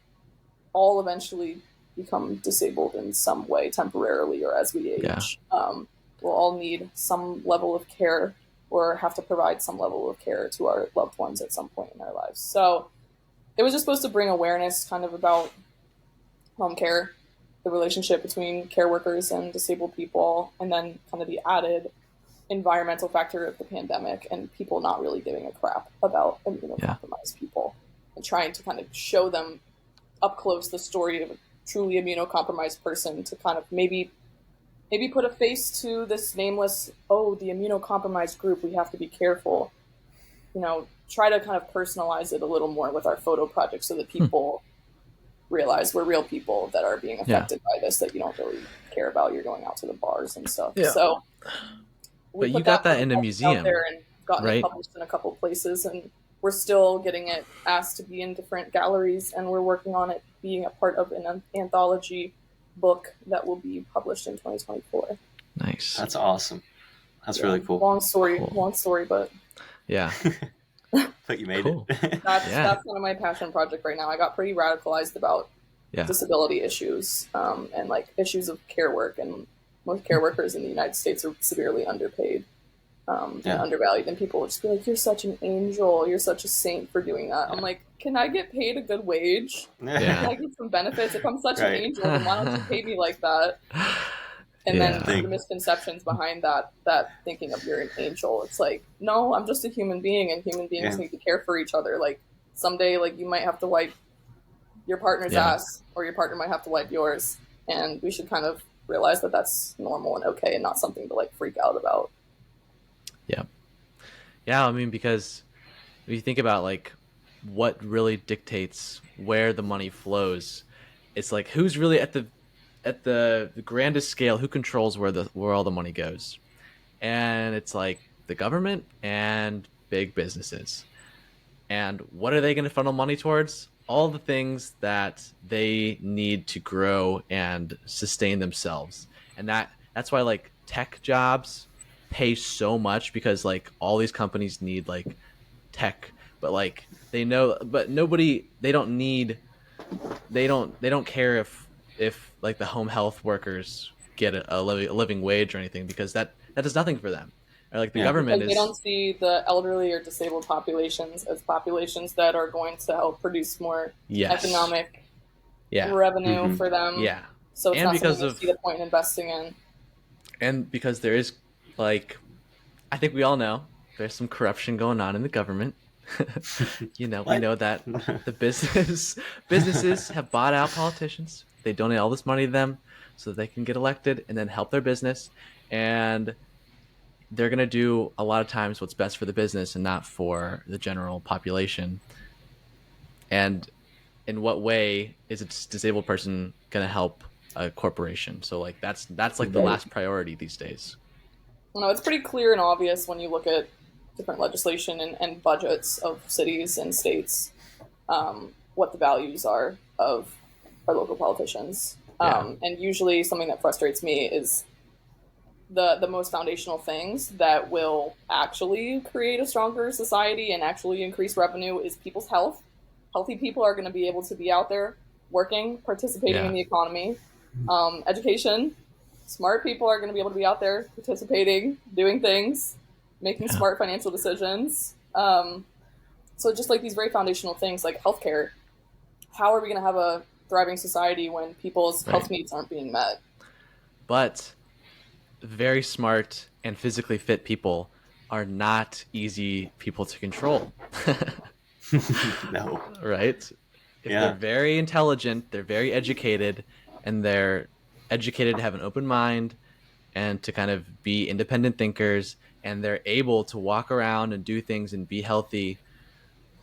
all eventually become disabled in some way, temporarily or as we age. We'll all need some level of care, or have to provide some level of care to our loved ones at some point in our lives. So it was just supposed to bring awareness kind of about home care, the relationship between care workers and disabled people, and then kind of the added environmental factor of the pandemic and people not really giving a crap about immunocompromised people, and trying to kind of show them up close the story of a truly immunocompromised person, to kind of maybe put a face to this nameless, oh, the immunocompromised group, we have to be careful. You know, try to kind of personalize it a little more with our photo project, so that people realize we're real people that are being affected by this, that you don't really care about. You're going out to the bars and stuff. So, but you got that in a museum, out there, and gotten it published in a couple places, and we're still getting it asked to be in different galleries, and we're working on it being a part of an anthology book that will be published in 2024. Nice. That's awesome. That's really cool. Long story, but but you made it. That's one of my passion project right now. I got pretty radicalized about disability issues, and like issues of care work, and most care workers in the United States are severely underpaid and undervalued, and people will just be like, you're such an angel, you're such a saint for doing that. I'm like, can I get paid a good wage? Can I get some benefits? If I'm such an angel, then why don't you pay me like that? And then the misconceptions behind that thinking of you're an angel, it's like, no, I'm just a human being, and human beings need to care for each other. Like someday, like you might have to wipe your partner's ass, or your partner might have to wipe yours, and we should kind of realize that that's normal and okay, and not something to like freak out about. I mean, because if you think about like what really dictates where the money flows, it's like who's really at the grandest scale, who controls where all the money goes. And it's like the government and big businesses. And what are they going to funnel money towards? All the things that they need to grow and sustain themselves. And that's why like tech jobs pay so much, because like all these companies need like tech, but like they know, but nobody, they don't care if like the home health workers get a living wage or anything, because that does nothing for them. Or like the Yeah. government Because they is, don't see the elderly or disabled populations as populations that are going to help produce more yes, economic yeah, revenue Hmm. for them. yeah, So it's and not something because they of see the point in investing in. and because there is like, I think we all know there's some corruption going on in the government. We What? know that the businesses have bought out politicians. They donate all this money to them so that they can get elected and then help their business. And they're going to do a lot of times what's best for the business and not for the general population. And in what way is a disabled person going to help a corporation? So like that's like the Mhm. last priority these days. No, it's pretty clear and obvious when you look at different legislation and budgets of cities and states, what the values are of our local politicians. Yeah. And usually something that frustrates me is the most foundational things that will actually create a stronger society and actually increase revenue is people's health. Healthy people are going to be able to be out there working, participating in Yeah. the economy. Education, smart people are going to be able to be out there participating, doing things, making Yeah. smart financial decisions. So just like these very foundational things like healthcare, how are we going to have a thriving society when people's Right. health needs aren't being met? But very smart and physically fit people are not easy people to control. No. Right? If they're Yeah. very intelligent, they're very educated, and they're educated to have an open mind and to kind of be independent thinkers, and they're able to walk around and do things and be healthy,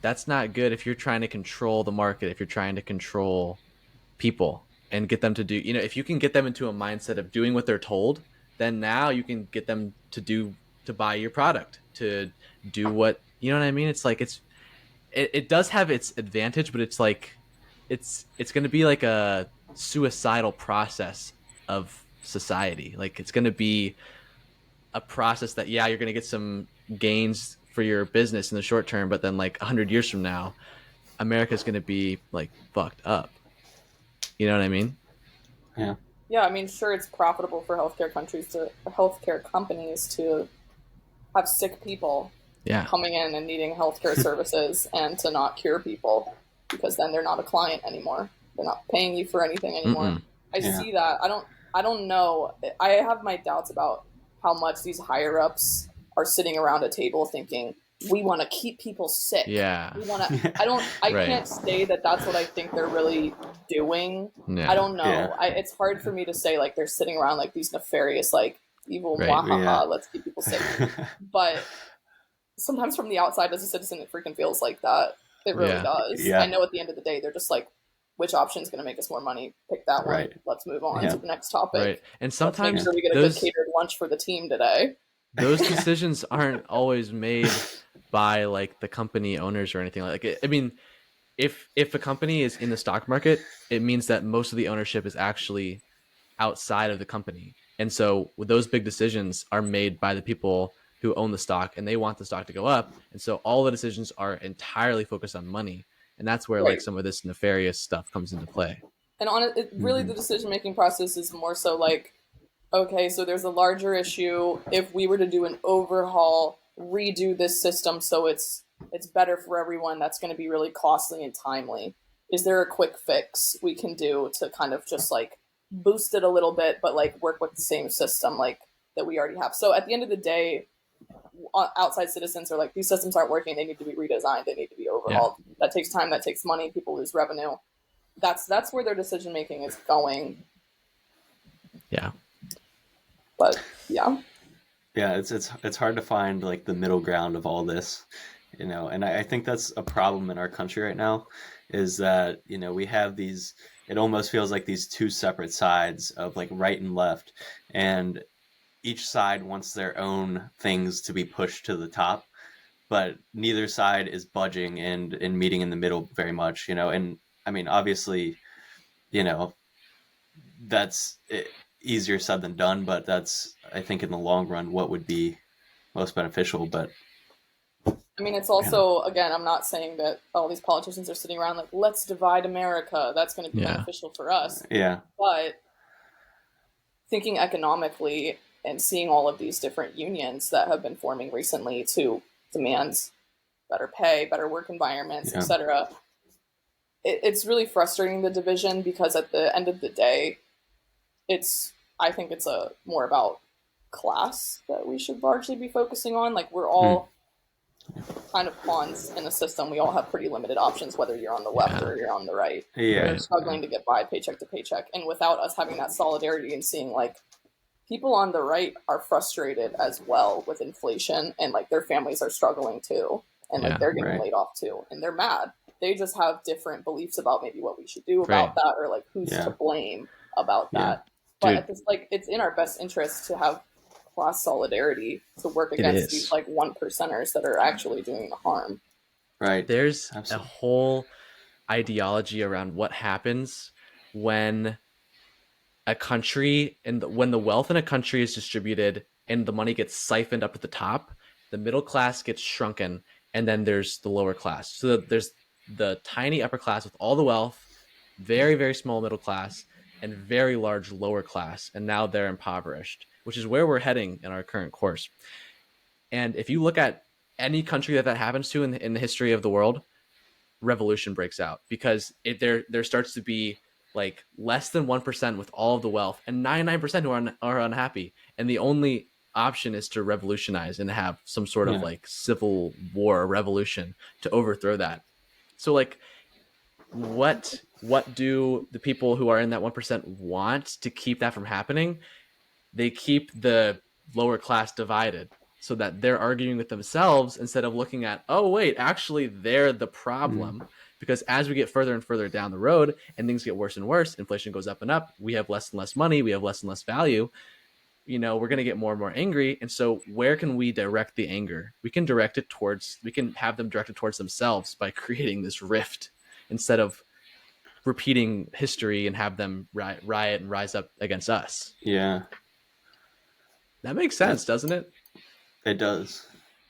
that's not good if you're trying to control the market, if you're trying to control people and get them to do, if you can get them into a mindset of doing what they're told, then now you can get them to buy your product, to do what, you know what I mean? It's like it does have its advantage, but it's like it's going to be like a suicidal process of society. Like it's going to be a process that, yeah, you're going to get some gains for your business in the short term, but then like 100 years from now, America's going to be like fucked up. You know what I mean? Yeah. Yeah, I mean, sure, it's profitable for healthcare companies to have sick people Yeah. coming in and needing healthcare services and to not cure people because then they're not a client anymore. They're not paying you for anything anymore. Mm-mm. I Yeah. see that. I don't know. I have my doubts about how much these higher ups are sitting around a table thinking we want to keep people sick. Yeah. We want to I Right. can't say that that's what I think they're really doing. Yeah. I don't know. Yeah. It's hard for me to say like they're sitting around like these nefarious like evil Right. Yeah. let's keep people sick. But sometimes from the outside as a citizen it freaking feels like that. It really Yeah. does. Yeah. I know at the end of the day they're just like, which option is going to make us more money? Pick that one. Right. Let's move on Yeah. to the next topic. Right. And Let's make sometimes sure we get a good catered lunch for the team today. those decisions aren't always made by like the company owners or anything like it. I mean, if a company is in the stock market, it means that most of the ownership is actually outside of the company. And so those big decisions are made by the people who own the stock, and they want the stock to go up. And so all the decisions are entirely focused on money. And that's where Right. like some of this nefarious stuff comes into play. And on it, really the decision making process is more so like, okay, so there's a larger issue. If we were to do an overhaul, redo this system so it's better for everyone, that's going to be really costly and timely. Is there a quick fix we can do to kind of just like boost it a little bit, but like work with the same system like that we already have? So at the end of the day, outside citizens are like, these systems aren't working. They need to be redesigned. They need to be overhauled. Yeah. That takes time. That takes money. People lose revenue. That's where their decision making is going. Yeah. But yeah. Yeah, it's hard to find like the middle ground of all this, and I think that's a problem in our country right now, is that, we have these, it almost feels like these two separate sides of like right and left, and each side wants their own things to be pushed to the top, but neither side is budging and meeting in the middle very much, and I mean, obviously, that's easier said than done, but that's, I think, in the long run what would be most beneficial. But I mean, it's also, again, I'm not saying that all these politicians are sitting around like, let's divide America. That's going to be Yeah. beneficial for us. Yeah. But thinking economically and seeing all of these different unions that have been forming recently to demand better pay, better work environments, Yeah. etc., it's really frustrating, the division, because at the end of the day, I think it's a more about class that we should largely be focusing on. Like, we're all kind of pawns in the system. We all have pretty limited options, whether you're on the left or you're on the right. Yeah. We're struggling to get by paycheck to paycheck. And without us having that solidarity and seeing, like, people on the right are frustrated as well with inflation, and, like, their families are struggling too. And, like, they're getting laid off too. And they're mad. They just have different beliefs about maybe what we should do about that, or, like, who's to blame about that. But at this, like, it's in our best interest to have class solidarity to work against these, like, 1%ers that are actually doing the harm. Right. There's a whole ideology around what happens when a country and when the wealth in a country is distributed and the money gets siphoned up at the top, the middle class gets shrunken, and then there's the lower class. So there's the tiny upper class with all the wealth, very, very small middle class, and very large lower class, and now they're impoverished, which is where we're heading in our current course. And if you look at any country that happens to in the history of the world, revolution breaks out, because there starts to be like less than 1% with all of the wealth and 99% who are unhappy, and the only option is to revolutionize and have some sort of like civil war revolution to overthrow that. So like, what do the people who are in that 1% want to keep that from happening? They keep the lower class divided so that they're arguing with themselves instead of looking at, oh wait, actually they're the problem. Because as we get further and further down the road and things get worse and worse, inflation goes up and up, we have less and less money, we have less and less value, you know, we're going to get more and more angry. And so where can we direct the anger? We can have them directed towards themselves by creating this rift, instead of repeating history and have them riot and rise up against us. Yeah. That makes sense, doesn't it? It does.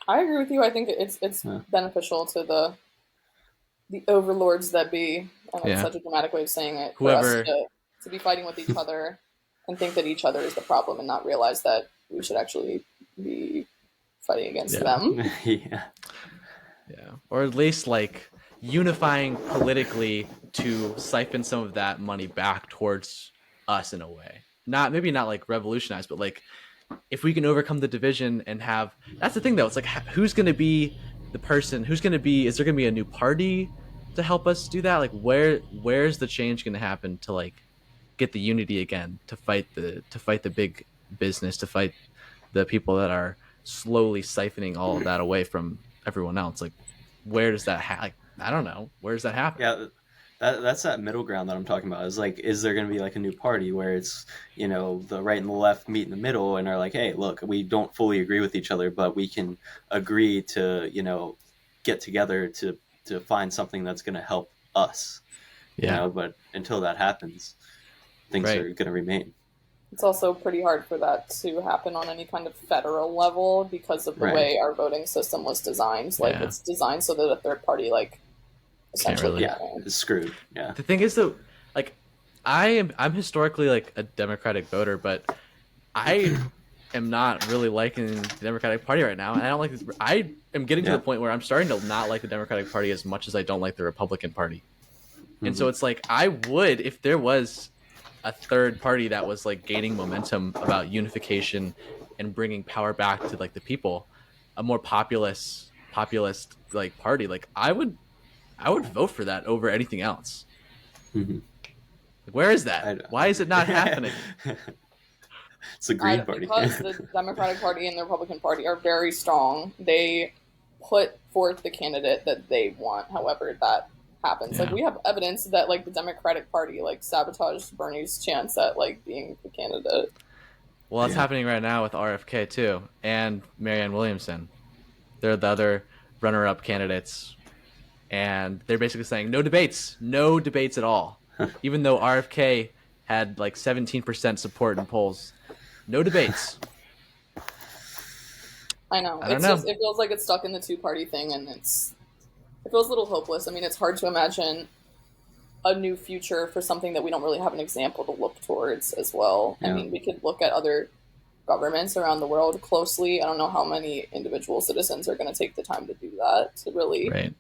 I agree with you. I think it's beneficial to the overlords that be, and it's such a dramatic way of saying it, whoever for us to be fighting with each other and think that each other is the problem and not realize that we should actually be fighting against them. Yeah. Or at least like unifying politically to siphon some of that money back towards us in a way. Maybe not like revolutionize, but like, if we can overcome the division and have, that's the thing though, it's like, who's going to be the person, is there going to be a new party to help us do that? Like, where's the change going to happen to like get the unity again, to fight the big business, to fight the people that are slowly siphoning all of that away from everyone else? Like, where does that like, I don't know, where does that happen? Yeah. That's that middle ground that I'm talking about. Is like, is there going to be like a new party where it's, you know, the right and the left meet in the middle and are like, hey, look, we don't fully agree with each other, but we can agree to, you know, get together to find something that's going to help us. You know, but until that happens, things are going to remain. It's also pretty hard for that to happen on any kind of federal level because of the way our voting system was designed. Like, it's designed so that a third party, like, essentially is screwed. Yeah. The thing is though, like, I'm historically like a Democratic voter, but I am not really liking the Democratic Party right now, and I don't like this. I am getting to the point where I'm starting to not like the Democratic Party as much as I don't like the Republican Party. And so it's like, I would, if there was a third party that was like gaining momentum about unification and bringing power back to like the people, a more populist like party, like I would vote for that over anything else. Like, where is that? Why is it not happening? It's the Green Party. Because the Democratic Party and the Republican Party are very strong. They put forth the candidate that they want, however that happens. Like, we have evidence that like the Democratic Party like sabotaged Bernie's chance at like being the candidate. Well, it's happening right now with RFK too, and Marianne Williamson. They're the other runner-up candidates, and they're basically saying no debates at all. Even though RFK had like 17% support in polls, no debates. I know. I don't It's know. just, it feels like it's stuck in the two-party thing, and it feels a little hopeless. I mean, it's hard to imagine a new future for something that we don't really have an example to look towards as well. I Yeah. mean, we could look at other governments around the world closely. I don't know how many individual citizens are going to take the time to do that, to really Right.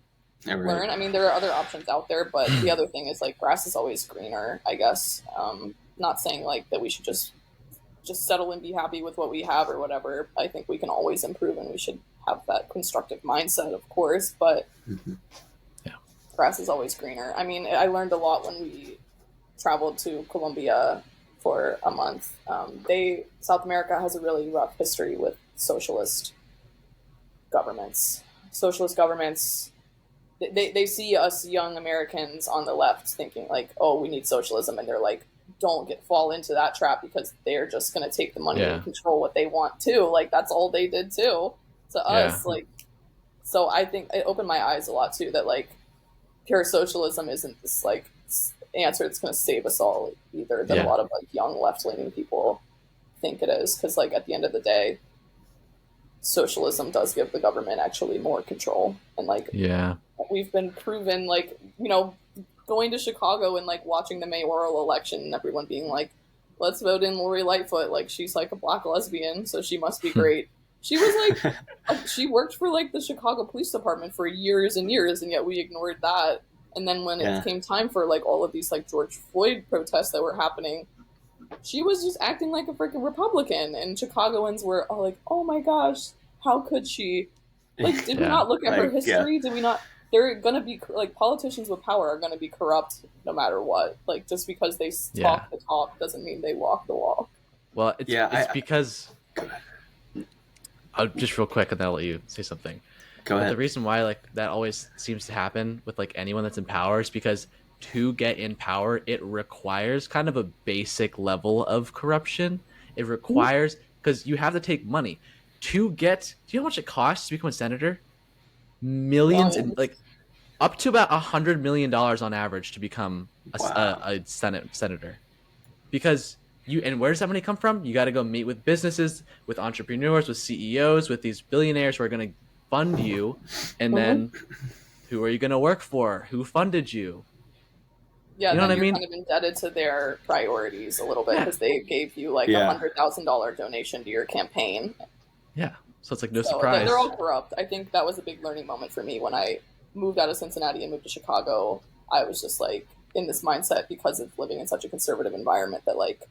learn. I mean, there are other options out there, but the other thing is like grass is always greener, I guess. Not saying like that we should just settle and be happy with what we have or whatever. I think we can always improve, and we should have that constructive mindset, of course, but Mm-hmm. Yeah. grass is always greener. I mean, I learned a lot when we traveled to Colombia for a month. South America has a really rough history with socialist governments. Socialist governments, they see us young Americans on the left thinking like, oh, we need socialism, and they're like, don't fall into that trap, because they're just going to take the money and control what they want too. Like, that's all they did too to us. Like, so I think it opened my eyes a lot too, that like pure socialism isn't this like answer that's going to save us all either, that a lot of like young left-leaning people think it is, because like at the end of the day, socialism does give the government actually more control. And like, we've been proven, like, you know, going to Chicago and like watching the mayoral election and everyone being like, let's vote in Lori Lightfoot, like she's like a black lesbian, so she must be great. She was like she worked for like the Chicago Police Department for years and years, and yet we ignored that. And then when it came time for like all of these like George Floyd protests that were happening, she was just acting like a freaking Republican, and Chicagoans were all like, oh my gosh, how could she? Like, did we not look at her history? Did we not? They're gonna be like, politicians with power are gonna be corrupt no matter what. Like, just because they talk the talk doesn't mean they walk the walk. Well, it's because I'll just real quick, and then I'll let you say something. Go ahead. The reason why like that always seems to happen with like anyone that's in power is because to get in power, it requires kind of a basic level of corruption. It requires, because you have to take money to get. Do you know how much it costs to become a senator? Millions, and like up to about $100 million on average to become a senator. Because and where does that money come from? You got to go meet with businesses, with entrepreneurs, with CEOs, with these billionaires who are going to fund you, and then who are you going to work for? Who funded you? Yeah, you know what I mean? Kind of indebted to their priorities a little bit, because they gave you like $100,000 donation to your campaign. Yeah, so it's like no surprise. They're all corrupt. I think that was a big learning moment for me when I moved out of Cincinnati and moved to Chicago. I was just like in this mindset, because of living in such a conservative environment, that like,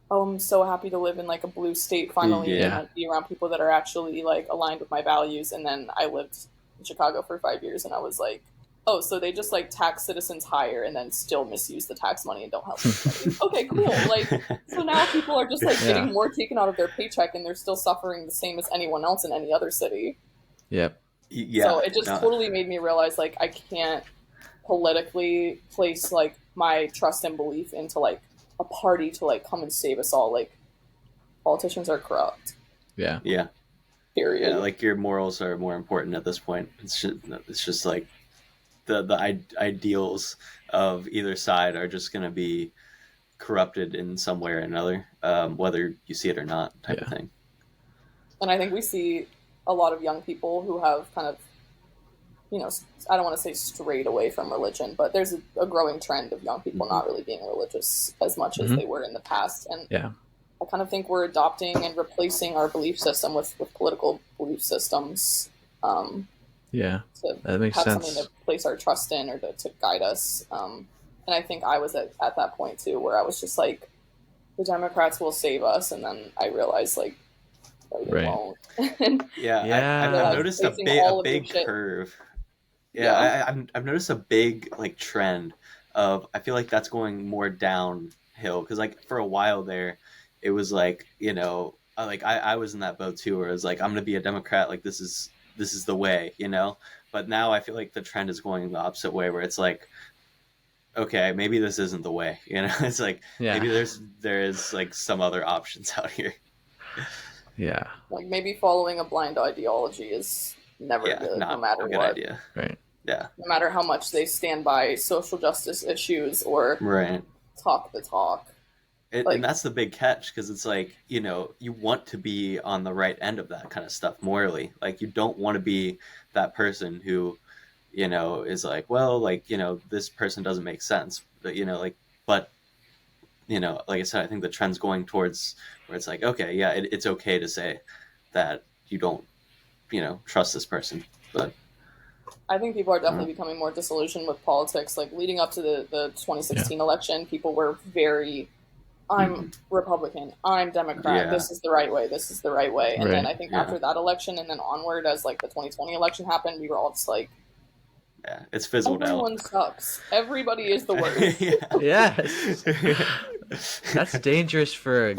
oh, I'm so happy to live in like a blue state finally, and be around people that are actually like aligned with my values. And then I lived in Chicago for 5 years, and I was like, oh, so they just like tax citizens higher and then still misuse the tax money and don't help anybody. Okay, cool. Like, so now people are just like getting more taken out of their paycheck, and they're still suffering the same as anyone else in any other city. Yep. Yeah. So it just totally made me realize like I can't politically place like my trust and belief into like a party to like come and save us all. Like, politicians are corrupt. Yeah. Yeah. Period. Yeah, like your morals are more important at this point. It's just like the ideals of either side are just going to be corrupted in some way or another, whether you see it or not, type of thing. And I think we see a lot of young people who have kind of, you know, I don't want to say strayed away from religion, but there's a growing trend of young people not really being religious as much as they were in the past. And I kind of think we're adopting and replacing our belief system with political belief systems. That makes sense. Something to place our trust in, or to guide us. And I think I was at that point too, where I was just like, the Democrats will save us, and then I realized like, they won't. I've noticed a big curve. I've noticed a big like trend of, I feel like that's going more downhill, because like for a while there, it was like, you know, like I was in that boat too, where it was like, I'm gonna be a Democrat, like this is the way, you know. But now I feel like the trend is going the opposite way, where it's like, okay, maybe this isn't the way, you know. It's like maybe there is like some other options out here. Like maybe following a blind ideology is never good, no matter what. Idea. Right. Yeah. No matter how much they stand by social justice issues or talk the talk. And that's the big catch, because it's like, you want to be on the right end of that kind of stuff morally. Like, you don't want to be that person who, is like, well, like, this person doesn't make sense. But, but, like I said, I think the trend's going towards where it's like, okay, yeah, it's okay to say that you don't, trust this person. But I think people are definitely becoming more disillusioned with politics. Like leading up to the 2016 election, people were very, I'm Republican, I'm Democrat, this is the right way, this is the right way. And then I think after that election and then onward, as like the 2020 election happened, we were all just like, yeah, it's fizzled everyone out. Sucks. Everybody is the worst. Yes. That's dangerous for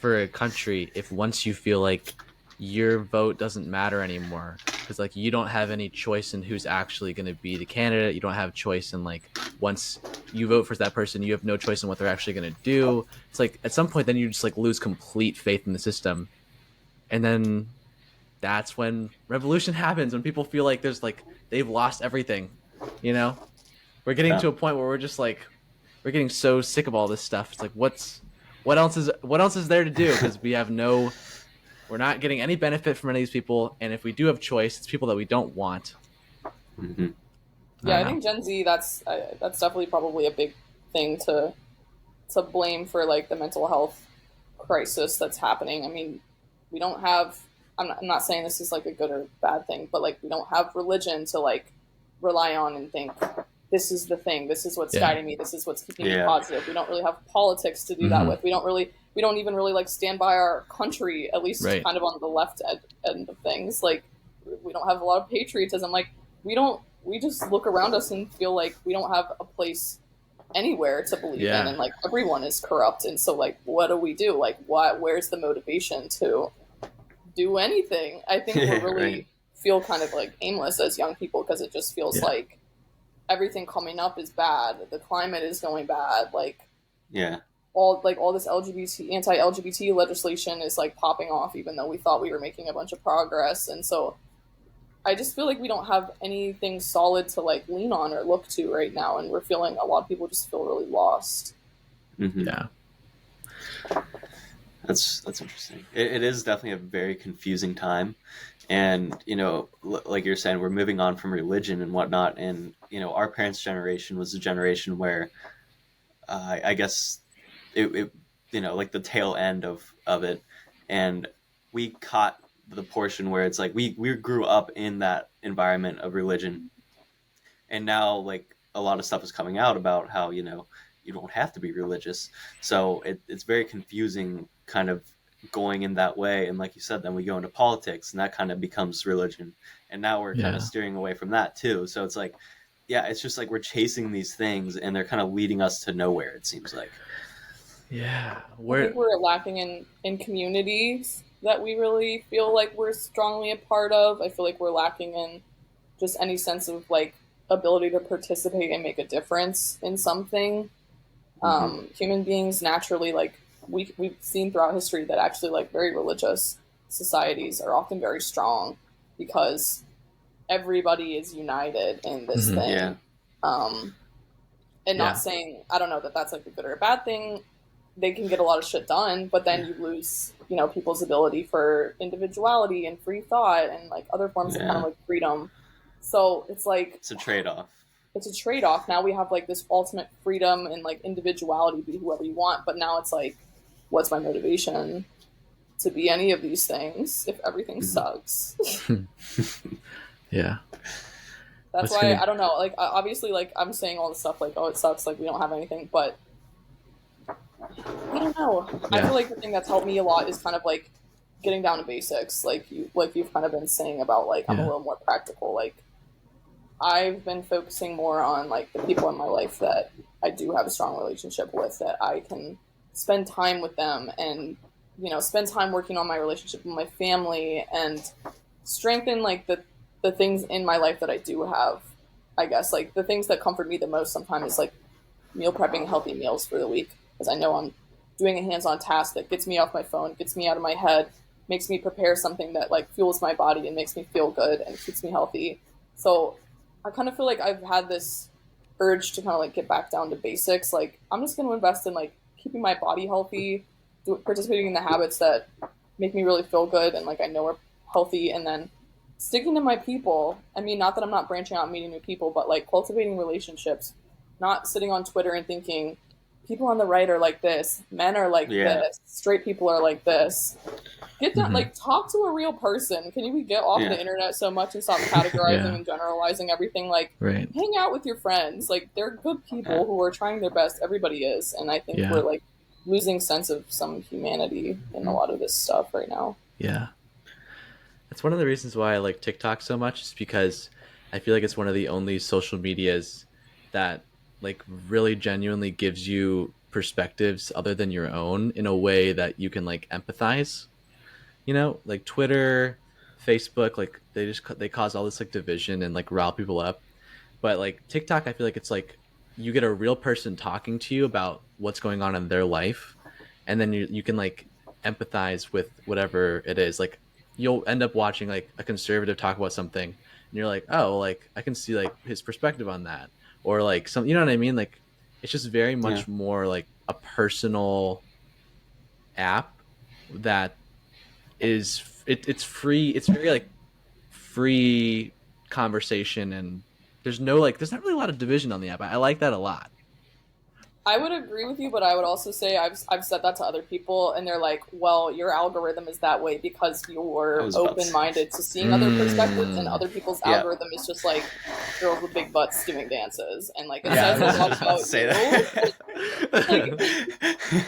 a country if once you feel like your vote doesn't matter anymore, because like you don't have any choice in who's actually going to be the candidate. You don't have choice in, like, once you vote for that person, you have no choice in what they're actually going to do. It's like at some point then you just like lose complete faith in the system, and then that's when revolution happens, when people feel like there's like they've lost everything. We're getting to a point where we're just like, we're getting so sick of all this stuff. It's like, what else is there to do? Because we're not getting any benefit from any of these people, and if we do have choice, it's people that we don't want. I think Gen Z, that's definitely probably a big thing to blame for like the mental health crisis that's happening. I mean, we don't have, I'm not saying this is like a good or bad thing, but like we don't have religion to like rely on and think, this is the thing, this is what's guiding me, this is what's keeping me positive. We don't really have politics to do that with. We don't even really like stand by our country, at least kind of on the left end of things. Like we don't have a lot of patriotism. Like we just look around us and feel like we don't have a place anywhere to believe in, and like everyone is corrupt. And so like, what do we do? Like where's the motivation to do anything? I think we really feel kind of like aimless as young people, because it just feels like everything coming up is bad. The climate is going bad. Like all this anti-LGBT legislation is like popping off, even though we thought we were making a bunch of progress. And so I just feel like we don't have anything solid to like lean on or look to right now, and we're feeling, a lot of people just feel really lost. Yeah, that's interesting. It is definitely a very confusing time, and like you're saying, we're moving on from religion and whatnot, and our parents' generation was a generation where I guess it like the tail end of it, and we caught the portion where it's like we grew up in that environment of religion, and now like a lot of stuff is coming out about how you don't have to be religious, so it's very confusing kind of going in that way. And like you said, then we go into politics and that kind of becomes religion, and now we're kind of steering away from that too. So it's like, it's just like we're chasing these things and they're kind of leading us to nowhere, it seems like. I think we're lacking in communities that we really feel like we're strongly a part of. I feel like we're lacking in just any sense of like ability to participate and make a difference in something. Human beings naturally, like we've seen throughout history that actually like very religious societies are often very strong because everybody is united in this thing. And not saying, I don't know that that's like a good or a bad thing. They can get a lot of shit done, but then you lose, people's ability for individuality and free thought and like other forms of kind of like freedom. So it's like, it's a trade-off. Now we have like this ultimate freedom and like individuality, be whoever you want. But now it's like, what's my motivation to be any of these things if everything sucks? That's why I don't know. Like obviously, like I'm saying all this stuff like, oh, it sucks. Like we don't have anything, but I don't know. I feel like the thing that's helped me a lot is kind of like getting down to basics. Like you've kind of been saying about like I'm a little more practical. Like I've been focusing more on like the people in my life that I do have a strong relationship with, that I can spend time with them and spend time working on my relationship with my family and strengthen like the things in my life that I do have. I guess like the things that comfort me the most sometimes is like meal prepping healthy meals for the week, because I know I'm doing a hands-on task that gets me off my phone, gets me out of my head, makes me prepare something that like fuels my body and makes me feel good and keeps me healthy. So I kind of feel like I've had this urge to kind of like get back down to basics. Like I'm just going to invest in like keeping my body healthy, participating in the habits that make me really feel good and like I know are healthy, and then sticking to my people. I mean, not that I'm not branching out and meeting new people, but like cultivating relationships, not sitting on Twitter and thinking people on the right are like this, men are like this, straight people are like this. Get down, like talk to a real person. Can we get off the internet so much and stop categorizing and generalizing everything? Like, hang out with your friends. Like, they're good people who are trying their best. Everybody is, and I think we're like losing sense of some humanity in a lot of this stuff right now. Yeah, that's one of the reasons why I like TikTok so much. Is because I feel like it's one of the only social medias that like really genuinely gives you perspectives other than your own in a way that you can like empathize. You know, like Twitter, Facebook, like they cause all this like division and like rile people up. But like TikTok, I feel like it's like you get a real person talking to you about what's going on in their life, and then you can like empathize with whatever it is. Like you'll end up watching like a conservative talk about something, and you're like, oh, like I can see like his perspective on that, or like some, you know what I mean? Like it's just very much more like a personal app that is it's free. It's very like free conversation, and there's not really a lot of division on the app. I like that a lot. I would agree with you, but I would also say I've said that to other people, and they're like, "Well, your algorithm is that way because you're open-minded to seeing other perspectives, and other people's algorithm is just like girls with big butts doing dances, and like it says a lot about you." Like,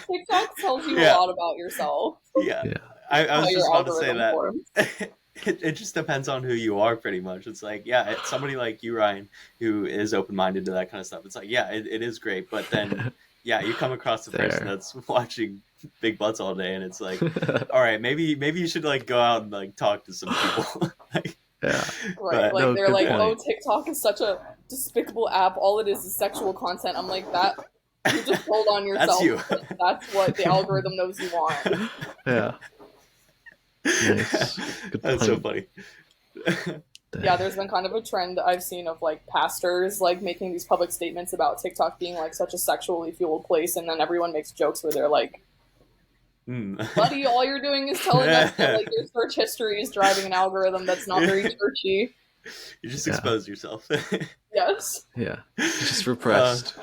TikTok tells you a lot about yourself. Yeah. I was just about to say that. It just depends on who you are, pretty much. It's like, it's somebody like you, Ryan, who is open-minded to that kind of stuff. It's like, it is great, but then, you come across the person that's watching big butts all day, and it's like, all right, maybe you should like go out and like talk to some people. Right, like they're like, point. Oh, TikTok is such a despicable app. All it is sexual content. I'm like, that you just hold on yourself. That's you. That's what the algorithm knows you want. Yeah. Nice. That's so funny. There's been kind of a trend I've seen of like pastors like making these public statements about TikTok being like such a sexually fueled place, and then everyone makes jokes where they're like, buddy, all you're doing is telling us that like your search history is driving an algorithm that's not very churchy. You just expose yourself. Yes. Yeah. Just repressed.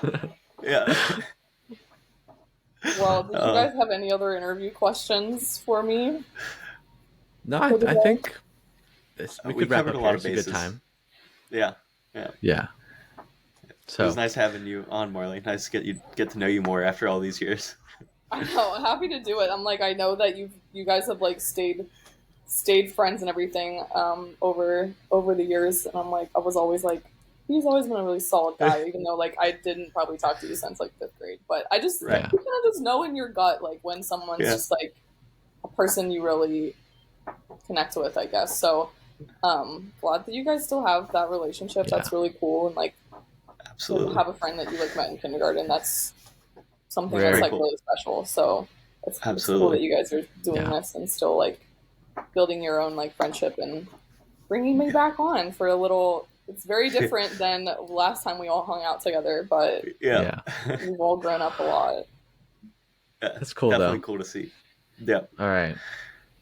Well, did you guys have any other interview questions for me? No, I think we could wrap up a here. lot of bases. It's a good time. Yeah. So it was nice having you on, Marley. Nice to get to know you more after all these years. I know. I'm happy to do it. I'm like, I know that you guys have like stayed friends and everything over the years, and I'm like, I was always like, he's always been a really solid guy, even though like I didn't probably talk to you since like 5th grade. But I just you kind of just know in your gut like when someone's just like a person you really connect with, I guess. So glad that you guys still have that relationship. That's really cool, and like absolutely have a friend that you like met in kindergarten. That's something that's like really special. So it's cool that you guys are doing this and still like building your own like friendship and bringing me back on for a little. It's very different than last time we all hung out together, but we've all grown up a lot. That's cool. Definitely though. Cool to see. Yeah. All right.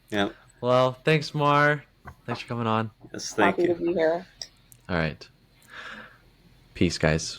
Yeah. Well, thanks, Mar. Thanks for coming on. Yes, thank you. Happy to be here. All right. Peace, guys.